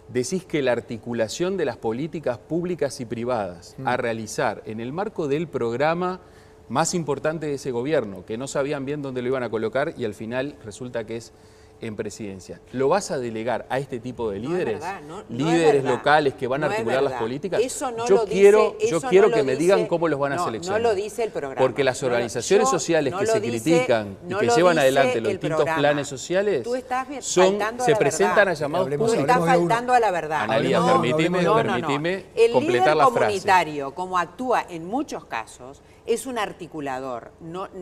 decís que la articulación de las políticas públicas y privadas a realizar en el marco del programa más importante de ese gobierno, que no sabían bien dónde lo iban a colocar y al final resulta que es en presidencia. ¿Lo vas a delegar a este tipo de líderes? Líderes locales que van a articular las políticas.
Eso no
yo quiero que me digan cómo los van a seleccionar.
No lo dice el programa.
Porque las organizaciones sociales que se critican y que llevan adelante los distintos planes sociales se presentan a llamados públicos.
Tú estás faltando a la verdad.
Analía, permitime completar la frase.
El líder comunitario, como actúa en muchos casos, es un articulador.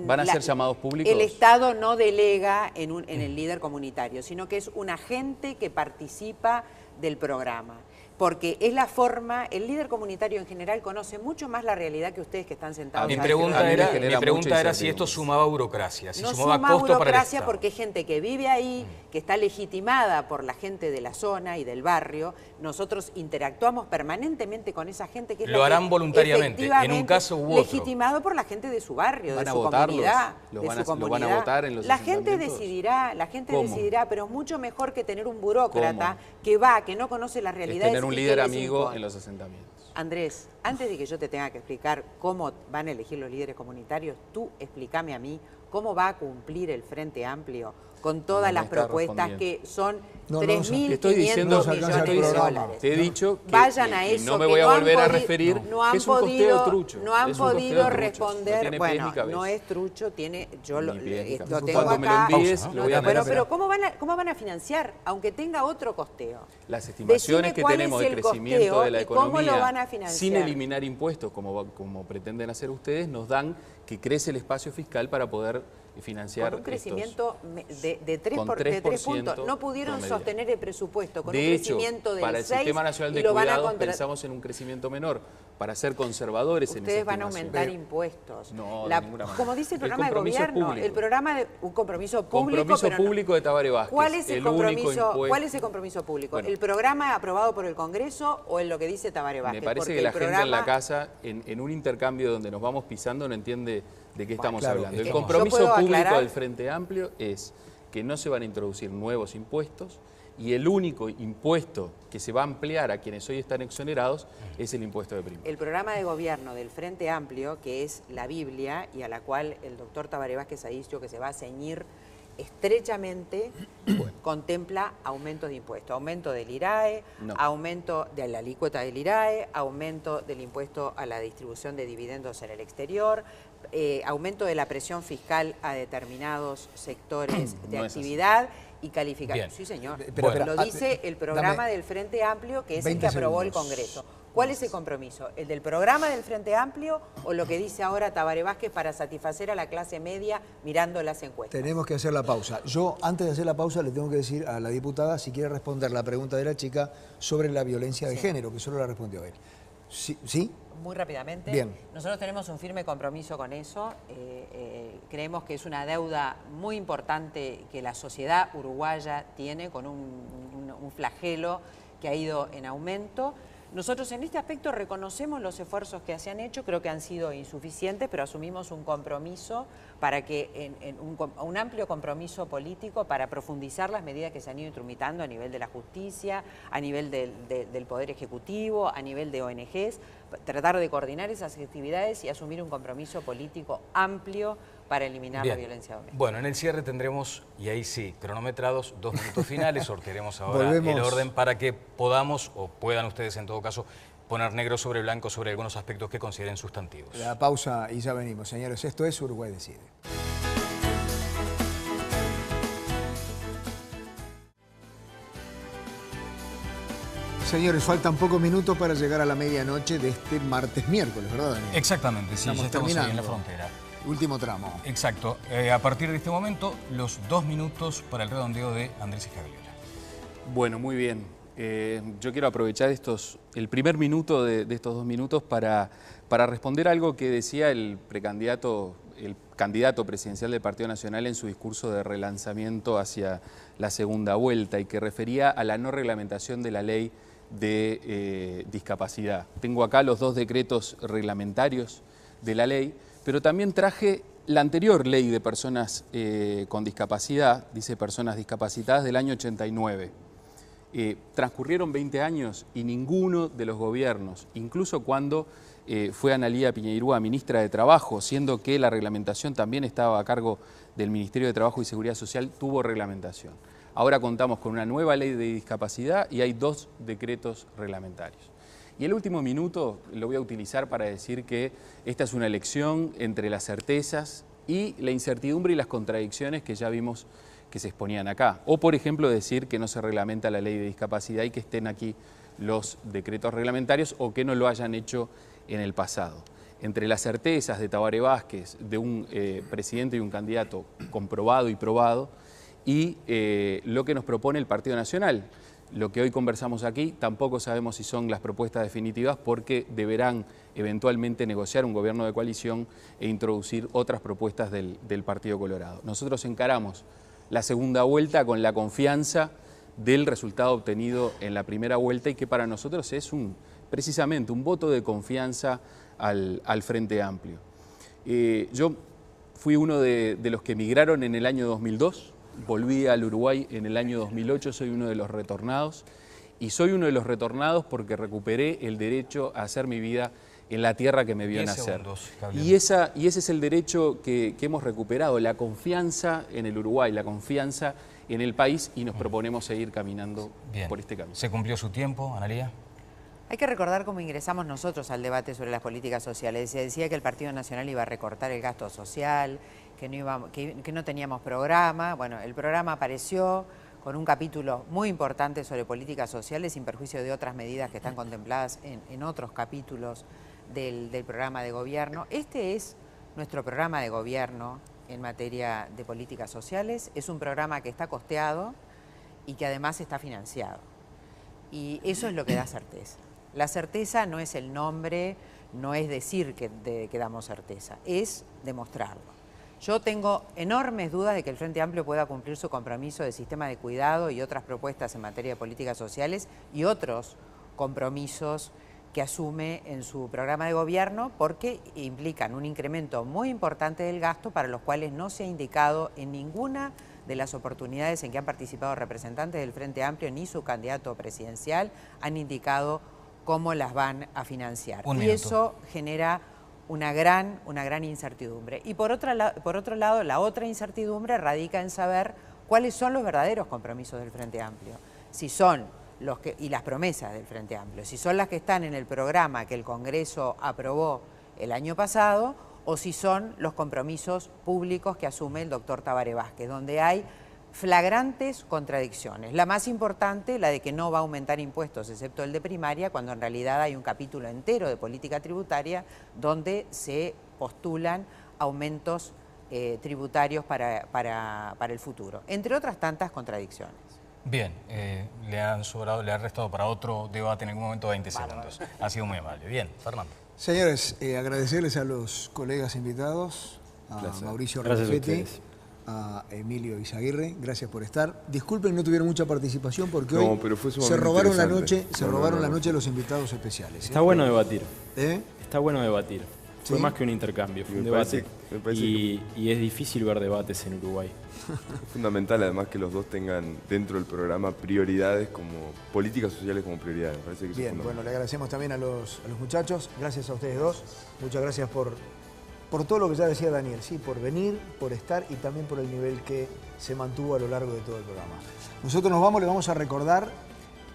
¿Van a ser llamados públicos?
El Estado no delega en el líder comunitario, sino que es un agente que participa del programa. porque es la forma, el líder comunitario en general conoce mucho más la realidad que ustedes que están sentados.
Mi pregunta era si esto sumaba burocracia, si
no
sumaba
suma
costo para el
burocracia
Estado.
porque hay gente que vive ahí, que está legitimada por la gente de la zona y del barrio. Nosotros interactuamos permanentemente con esa gente que es
Lo harán voluntariamente, en un caso u otro.
Legitimado por la gente de su barrio, de su comunidad, de su comunidad.
¿Lo van a votar en los
La gente
¿Cómo?
decidirá, pero es mucho mejor que tener un burócrata que no conoce las realidades.
Tener un líder amigo en los asentamientos.
Andrés, antes de que yo te tenga que explicar cómo van a elegir los líderes comunitarios, tú explícame a mí cómo va a cumplir el Frente Amplio con todas las propuestas que son 3.500 millones de dólares.
Te he dicho que
vayan a eso,
no me voy a volver a referir,
que
es un costeo trucho.
No han podido responder.
No
bueno, no es trucho, yo lo tengo acá.
Me lo envíes, lo voy a
pero ¿cómo van a financiar, aunque tenga otro costeo?
Las estimaciones que tenemos de crecimiento de la economía,
¿cómo lo van a financiar?
sin eliminar impuestos, como pretenden hacer ustedes, nos dan que crece el espacio fiscal para poder financiar
con un crecimiento de 3 puntos. No pudieron sostener el presupuesto con un crecimiento del 6%.
Para el Sistema Nacional de Cuidados pensamos en un crecimiento menor, para ser conservadores en esa
Ustedes van a
estimación.
aumentar impuestos.
No, de ninguna manera.
Como dice el programa de gobierno,
público.
el programa de un compromiso público.
Compromiso público de Tabaré Vázquez.
¿Cuál es el compromiso público?
Bueno,
¿El programa aprobado por el Congreso o en lo que dice Tabaré Vázquez?
Me parece que la gente en la casa, en un intercambio donde nos vamos pisando, no entiende de qué estamos hablando. El compromiso público del Frente Amplio es que no se van a introducir nuevos impuestos y el único impuesto que se va a ampliar a quienes hoy están exonerados es el impuesto de prima.
El programa de gobierno del Frente Amplio, que es la Biblia y a la cual el doctor Tabaré Vázquez ha dicho que se va a ceñir estrechamente, contempla aumentos de impuestos, aumento del IRAE, aumento de la alícuota del IRAE, aumento del impuesto a la distribución de dividendos en el exterior, aumento de la presión fiscal a determinados sectores de actividad y calificación. Sí, señor. Lo dice el programa del Frente Amplio, que es el que aprobó el Congreso. ¿Cuál es el compromiso? ¿El del programa del Frente Amplio o lo que dice ahora Tabaré Vázquez para satisfacer a la clase media mirando las encuestas?
Tenemos que hacer la pausa. Yo, antes de hacer la pausa, le tengo que decir a la diputada si quiere responder la pregunta de la chica sobre la violencia de género, que solo la respondió él. ¿Sí?
Muy rápidamente.
Bien.
Nosotros tenemos un firme compromiso con eso. Creemos que es una deuda muy importante que la sociedad uruguaya tiene con un flagelo que ha ido en aumento. Nosotros en este aspecto reconocemos los esfuerzos que se han hecho, creo que han sido insuficientes, pero asumimos un compromiso para que, un amplio compromiso político para profundizar las medidas que se han ido instrumentando a nivel de la justicia, a nivel del Poder Ejecutivo, a nivel de ONGs, tratar de coordinar esas actividades y asumir un compromiso político amplio para eliminar la violencia doméstica.
Bueno, en el cierre tendremos, y ahí sí, cronometrados, 2 minutos finales, sortearemos ahora el orden para que podamos, o puedan ustedes en todo caso, poner negro sobre blanco sobre algunos aspectos que consideren sustantivos.
La pausa y ya venimos, señores. Esto es Uruguay Decide. Señores, faltan pocos minutos para llegar a la medianoche de este miércoles, ¿verdad, Daniel?
Exactamente, sí, ya estamos ahí en la frontera.
Último tramo.
Exacto. A partir de este momento, los 2 minutos para el redondeo de Andrés Escagliola.
Bueno, muy bien. Yo quiero aprovechar el primer minuto de estos 2 minutos para responder algo que decía el candidato presidencial del Partido Nacional en su discurso de relanzamiento hacia la segunda vuelta y que refería a la no reglamentación de la ley de discapacidad. Tengo acá los 2 decretos reglamentarios de la ley, pero también traje la anterior ley de personas con discapacidad, dice personas discapacitadas, del año 89. Transcurrieron 20 años y ninguno de los gobiernos, incluso cuando fue Analía Piñeirúa ministra de Trabajo, siendo que la reglamentación también estaba a cargo del Ministerio de Trabajo y Seguridad Social, tuvo reglamentación. Ahora contamos con una nueva ley de discapacidad y hay 2 decretos reglamentarios. Y el último minuto lo voy a utilizar para decir que esta es una elección entre las certezas y la incertidumbre y las contradicciones que ya vimos que se exponían acá. O, por ejemplo, decir que no se reglamenta la ley de discapacidad y que estén aquí los decretos reglamentarios o que no lo hayan hecho en el pasado. Entre las certezas de Tabaré Vázquez, de un presidente y un candidato comprobado y probado, y lo que nos propone el Partido Nacional. lo que hoy conversamos aquí. Tampoco sabemos si son las propuestas definitivas porque deberán eventualmente negociar un gobierno de coalición e introducir otras propuestas del Partido Colorado. Nosotros encaramos la segunda vuelta con la confianza del resultado obtenido en la primera vuelta y que para nosotros es precisamente un voto de confianza al Frente Amplio. Yo fui uno de los que emigraron en el año 2002, volví al Uruguay en el año 2008, soy uno de los retornados y soy uno de los retornados porque recuperé el derecho a hacer mi vida en la tierra que me vio nacer. Y ese es el derecho que hemos recuperado, la confianza en el Uruguay, la confianza en el país y nos proponemos seguir caminando por este camino.
¿Se cumplió su tiempo, Analía?
Hay que recordar cómo ingresamos nosotros al debate sobre las políticas sociales. Se decía que el Partido Nacional iba a recortar el gasto social, que no teníamos programa. Bueno, el programa apareció con un capítulo muy importante sobre políticas sociales, sin perjuicio de otras medidas que están contempladas en otros capítulos del programa de gobierno. Este es nuestro programa de gobierno en materia de políticas sociales. Es un programa que está costeado y que además está financiado. Y eso es lo que da certeza. La certeza no es el nombre, no es decir que damos certeza, es demostrarlo. Yo tengo enormes dudas de que el Frente Amplio pueda cumplir su compromiso de sistema de cuidado y otras propuestas en materia de políticas sociales y otros compromisos que asume en su programa de gobierno porque implican un incremento muy importante del gasto para los cuales no se ha indicado en ninguna de las oportunidades en que han participado representantes del Frente Amplio ni su candidato presidencial han indicado cómo las van a financiar. Y eso genera una gran incertidumbre. Y por otro lado, la otra incertidumbre radica en saber cuáles son los verdaderos compromisos del Frente Amplio. Si son y las promesas del Frente Amplio, si son las que están en el programa que el Congreso aprobó el año pasado o si son los compromisos públicos que asume el doctor Tabaré Vázquez, donde hay flagrantes contradicciones. La más importante, la de que no va a aumentar impuestos excepto el de primaria, cuando en realidad hay un capítulo entero de política tributaria donde se postulan aumentos tributarios para el futuro, entre otras tantas contradicciones.
Bien, le ha restado para otro debate en algún momento 20 segundos. Ha sido muy amable. Bien, Fernando.
Señores, agradecerles a los colegas invitados, a Mauricio Rafetti, a Emilio Izaguirre, gracias por estar. Disculpen, no tuvieron mucha participación porque hoy se robaron la noche los invitados especiales.
Está bueno debatir. Está bueno debatir. Fue más que un intercambio, fue un debate. Y es difícil ver debates en Uruguay.
Es fundamental además que los dos tengan dentro del programa prioridades como políticas sociales como prioridades. Me parece que
bien, bueno, le agradecemos también a los muchachos, gracias a ustedes dos, muchas gracias por todo lo que ya decía Daniel, sí, por venir, por estar y también por el nivel que se mantuvo a lo largo de todo el programa. Nosotros nos vamos, le vamos a recordar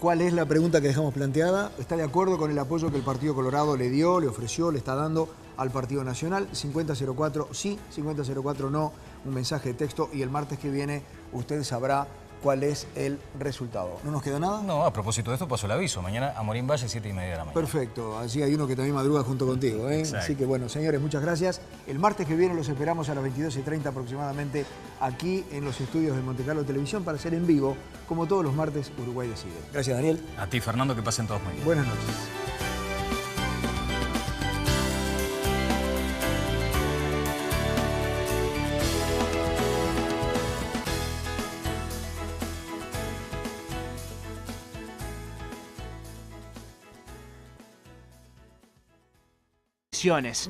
cuál es la pregunta que dejamos planteada. ¿Está de acuerdo con el apoyo que el Partido Colorado le dio, le ofreció, le está dando al Partido Nacional? 5004 sí, 5004 no, un mensaje de texto y el martes que viene usted sabrá cuál es el resultado. ¿No nos queda nada?
No, a propósito de esto paso el aviso. Mañana a Morín Valle, 7:30 de la mañana.
Perfecto, así hay uno que también madruga junto contigo. Así que bueno, señores, muchas gracias. El martes que viene los esperamos a las 22:30 aproximadamente aquí en los estudios de Monte Carlo Televisión para hacer en vivo, como todos los martes, Uruguay Decide. Gracias, Daniel.
A ti, Fernando, que pasen todos muy bien.
Buenas noches.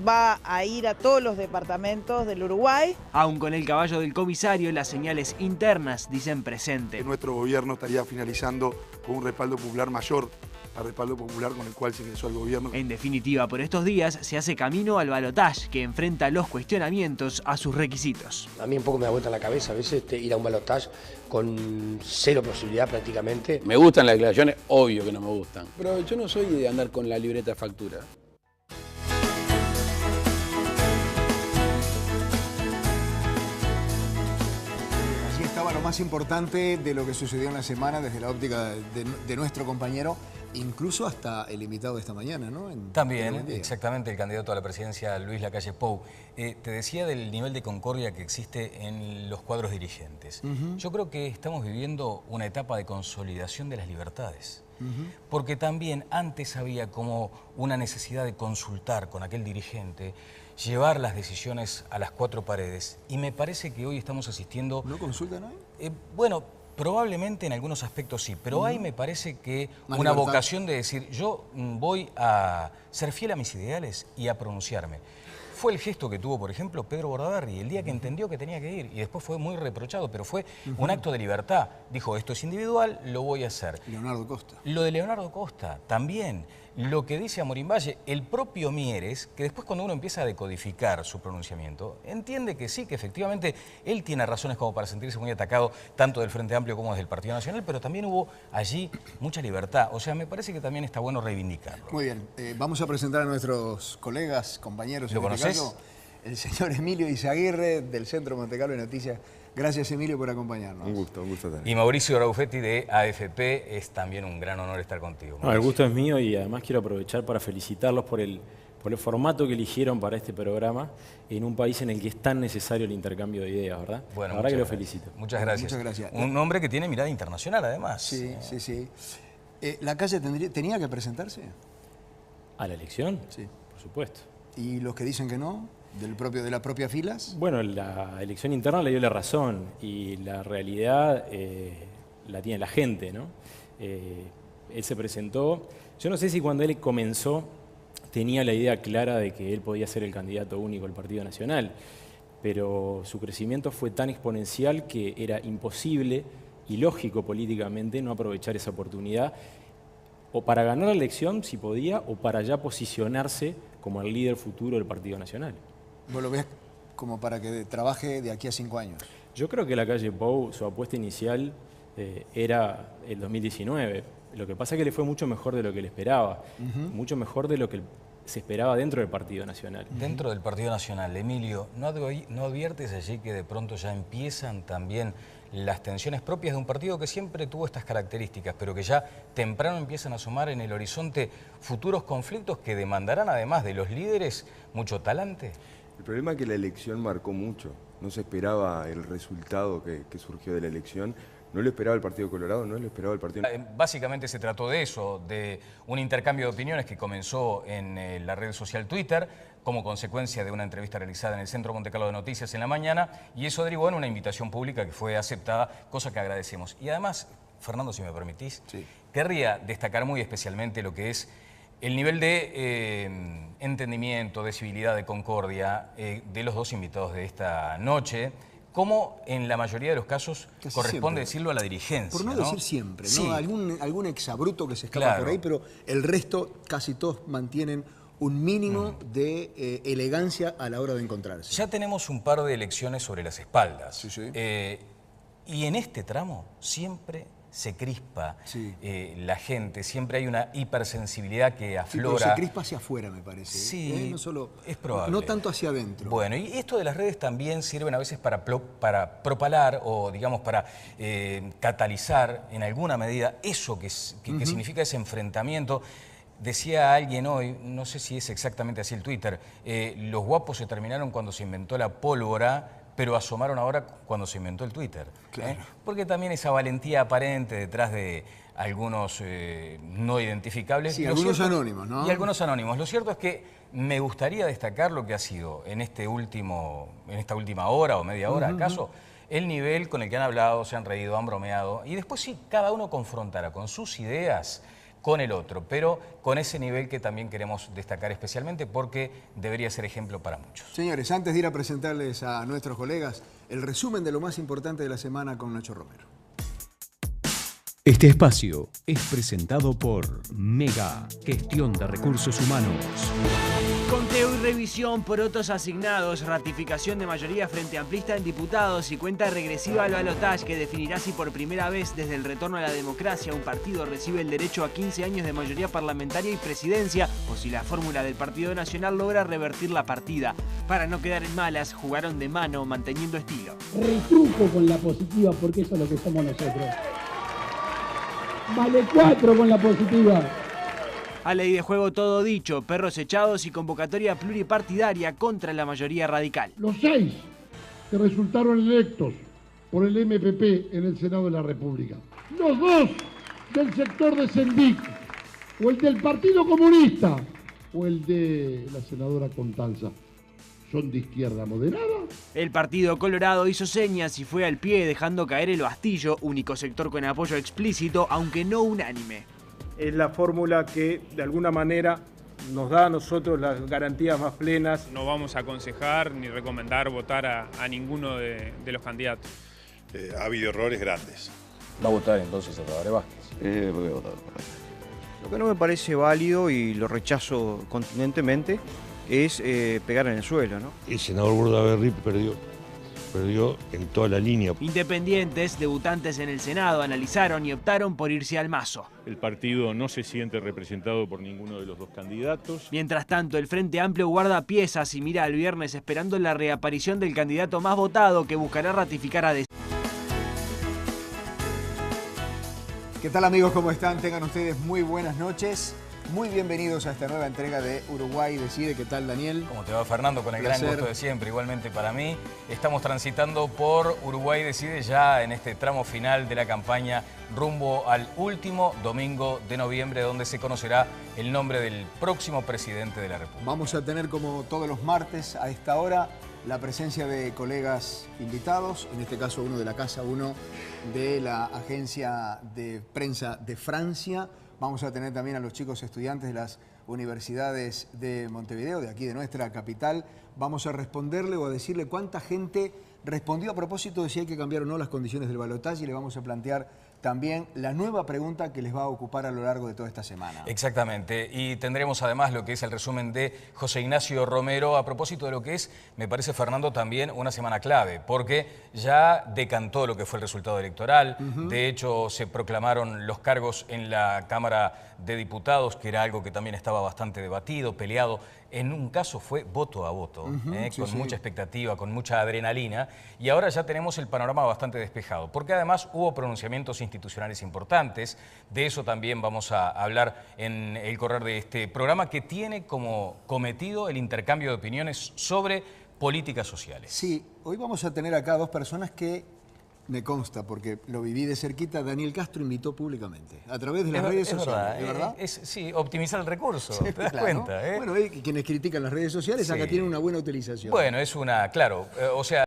Va a ir a todos los departamentos del Uruguay.
Aún con el caballo del comisario, las señales internas dicen presente.
Nuestro gobierno estaría finalizando con un respaldo popular mayor al respaldo popular con el cual se ingresó al gobierno.
En definitiva, por estos días se hace camino al balotaje que enfrenta los cuestionamientos a sus requisitos.
A mí un poco me da vuelta la cabeza a veces ir a un balotaje con cero posibilidad prácticamente.
Me gustan las declaraciones, obvio que no me gustan. Pero yo no soy de andar con la libreta de factura.
Lo más importante de lo que sucedió en la semana desde la óptica de nuestro compañero incluso hasta el invitado de esta mañana, ¿no?
También, exactamente, el candidato a la presidencia, Luis Lacalle Pou. Te decía del nivel de concordia que existe en los cuadros dirigentes. Yo creo que estamos viviendo una etapa de consolidación de las libertades. Porque también antes había como una necesidad de consultar con aquel dirigente, llevar las decisiones a las cuatro paredes. Y me parece que hoy estamos asistiendo...
¿No consultan hoy?
Bueno, probablemente en algunos aspectos sí, pero hay me parece que una vocación de decir, yo voy a ser fiel a mis ideales y a pronunciarme. Fue el gesto que tuvo, por ejemplo, Pedro Bordaberry, el día que entendió que tenía que ir, y después fue muy reprochado, pero fue un acto de libertad. Dijo, esto es individual, lo voy a hacer.
Leonardo Costa.
Lo de Leonardo Costa, también. Lo que dice Amorim Valle, el propio Mieres, que después cuando uno empieza a decodificar su pronunciamiento, entiende que sí, que efectivamente él tiene razones como para sentirse muy atacado, tanto del Frente Amplio como del Partido Nacional, pero también hubo allí mucha libertad. O sea, me parece que también está bueno reivindicarlo.
Muy bien, vamos a presentar a nuestros colegas, compañeros.
¿Lo conoces?
El señor Emilio Izaguirre, del Centro Monte Carlo de Noticias. Gracias, Emilio, por acompañarnos.
Un gusto también.
Y Mauricio Raufetti, de AFP, es también un gran honor estar contigo.
No, el gusto es mío y además quiero aprovechar para felicitarlos por el formato que eligieron para este programa en un país en el que es tan necesario el intercambio de ideas, ¿verdad?
Bueno,
la verdad que lo felicito.
Muchas gracias.
Muchas gracias.
Un hombre que tiene mirada internacional, además.
Sí. ¿Lacalle tenía que presentarse?
¿A la elección?
Sí.
Por supuesto.
¿Y los que dicen que no? ¿De las propias filas?
Bueno, la elección interna le dio la razón y la realidad la tiene la gente, ¿no? Él se presentó, yo no sé si cuando él comenzó tenía la idea clara de que él podía ser el candidato único del Partido Nacional, pero su crecimiento fue tan exponencial que era imposible y lógico políticamente no aprovechar esa oportunidad, o para ganar la elección, si podía, o para ya posicionarse como el líder futuro del Partido Nacional.
¿Vos lo ves como para que trabaje de aquí a 5 años?
Yo creo que Lacalle Pou, su apuesta inicial era el 2019. Lo que pasa es que le fue mucho mejor de lo que él esperaba, mucho mejor de lo que se esperaba dentro del Partido Nacional.
Dentro del Partido Nacional, Emilio, ¿no adviertes allí que de pronto ya empiezan también las tensiones propias de un partido que siempre tuvo estas características, pero que ya temprano empiezan a asomar en el horizonte futuros conflictos que demandarán, además de los líderes, mucho talante?
El problema es que la elección marcó mucho. No se esperaba el resultado que surgió de la elección. No lo esperaba el Partido Colorado, no lo esperaba el Partido...
Básicamente se trató de eso, de un intercambio de opiniones que comenzó en la red social Twitter como consecuencia de una entrevista realizada en el Centro Monte Carlo de Noticias en la mañana, y eso derivó en una invitación pública que fue aceptada, cosa que agradecemos. Y además, Fernando, si me permitís, querría destacar muy especialmente lo que es el nivel de entendimiento, de civilidad, de concordia de los dos invitados de esta noche, como en la mayoría de los casos
casi
corresponde
siempre
decirlo a la dirigencia.
Por no decir siempre, ¿no?
Sí.
Algún exabruto que se escapa por ahí, pero el resto casi todos mantienen un mínimo de elegancia a la hora de encontrarse.
Ya tenemos un par de elecciones sobre las espaldas. Y en este tramo siempre se crispa la gente, siempre hay una hipersensibilidad que aflora.
Pero se crispa hacia afuera, me parece.
Sí,
no solo,
es probable.
No tanto hacia adentro.
Bueno, y esto de las redes también sirven a veces para propalar o, digamos, para catalizar en alguna medida eso que significa ese enfrentamiento. Decía alguien hoy, no sé si es exactamente así el Twitter, los guapos se terminaron cuando se inventó la pólvora, pero asomaron ahora cuando se inventó el Twitter.
Claro.
Porque también esa valentía aparente detrás de algunos no identificables.
Sí, algunos anónimos, ¿no?
Y algunos anónimos. Lo cierto es que me gustaría destacar lo que ha sido en esta última hora o media hora, acaso, el nivel con el que han hablado, se han reído, han bromeado, y después sí, cada uno confrontará con sus ideas con el otro, pero con ese nivel que también queremos destacar especialmente porque debería ser ejemplo para muchos.
Señores, antes de ir a presentarles a nuestros colegas, el resumen de lo más importante de la semana con Nacho Romero.
Este espacio es presentado por Mega Gestión de Recursos Humanos.
Conteo y revisión por votos asignados, ratificación de mayoría frente amplista en diputados y cuenta regresiva al balotaje que definirá si por primera vez desde el retorno a la democracia un partido recibe el derecho a 15 años de mayoría parlamentaria y presidencia, o si la fórmula del Partido Nacional logra revertir la partida. Para no quedar en malas, jugaron de mano manteniendo estilo.
Retruco con la positiva porque eso es lo que somos nosotros. Vale 4 con la positiva.
A ley de juego todo dicho, perros echados y convocatoria pluripartidaria contra la mayoría radical.
Los 6 que resultaron electos por el MPP en el Senado de la República. Los 2 del sector de Sendic, o el del Partido Comunista, o el de la senadora Contanza, son de izquierda moderada.
El Partido Colorado hizo señas y fue al pie dejando caer el Bastillo, único sector con apoyo explícito, aunque no unánime.
Es la fórmula que de alguna manera nos da a nosotros las garantías más plenas.
No vamos a aconsejar ni recomendar votar a ninguno de los candidatos.
Ha habido errores grandes.
¿Va a votar entonces a Tabaré Vázquez?
Voy a votar por él. Lo que no me parece válido y lo rechazo contundentemente es pegar en el suelo, ¿no?
El senador Bordaberry perdió en toda la línea.
Independientes, debutantes en el Senado, analizaron y optaron por irse al mazo.
El partido no se siente representado por ninguno de los dos candidatos.
Mientras tanto, el Frente Amplio guarda piezas y mira al viernes esperando la reaparición del candidato más votado que buscará ratificar a
¿Qué tal, amigos? ¿Cómo están? Tengan ustedes muy buenas noches. Muy bienvenidos a esta nueva entrega de Uruguay Decide. ¿Qué tal, Daniel?
¿Cómo te va, Fernando? Con el gran gusto de siempre, igualmente para mí. Estamos transitando por Uruguay Decide ya en este tramo final de la campaña rumbo al último domingo de noviembre, donde se conocerá el nombre del próximo presidente de la República.
Vamos a tener, como todos los martes a esta hora, la presencia de colegas invitados, en este caso uno de la casa, uno de la agencia de prensa de Francia. Vamos a tener también a los chicos estudiantes de las universidades de Montevideo, de aquí de nuestra capital. Vamos a responderle o a decirle cuánta gente respondió a propósito de si hay que cambiar o no las condiciones del balotaje, y le vamos a plantear también la nueva pregunta que les va a ocupar a lo largo de toda esta semana.
Exactamente, y tendremos además lo que es el resumen de José Ignacio Romero a propósito de lo que es, me parece, Fernando, también una semana clave, porque ya decantó lo que fue el resultado electoral. De hecho, se proclamaron los cargos en la Cámara de Diputados, que era algo que también estaba bastante debatido, peleado. En un caso fue voto a voto, con mucha expectativa, con mucha adrenalina, y ahora ya tenemos el panorama bastante despejado, porque además hubo pronunciamientos institucionales importantes. De eso también vamos a hablar en el correr de este programa, que tiene como cometido el intercambio de opiniones sobre políticas sociales.
Sí, hoy vamos a tener acá dos personas que me consta, porque lo viví de cerquita. Daniel Castro invitó públicamente, a través de las redes sociales. ¿Es verdad?
Sí, optimizar el recurso,
sí,
¿te das cuenta?
Bueno, quienes critican las redes sociales acá tienen una buena utilización.
Bueno, es una, claro, o sea,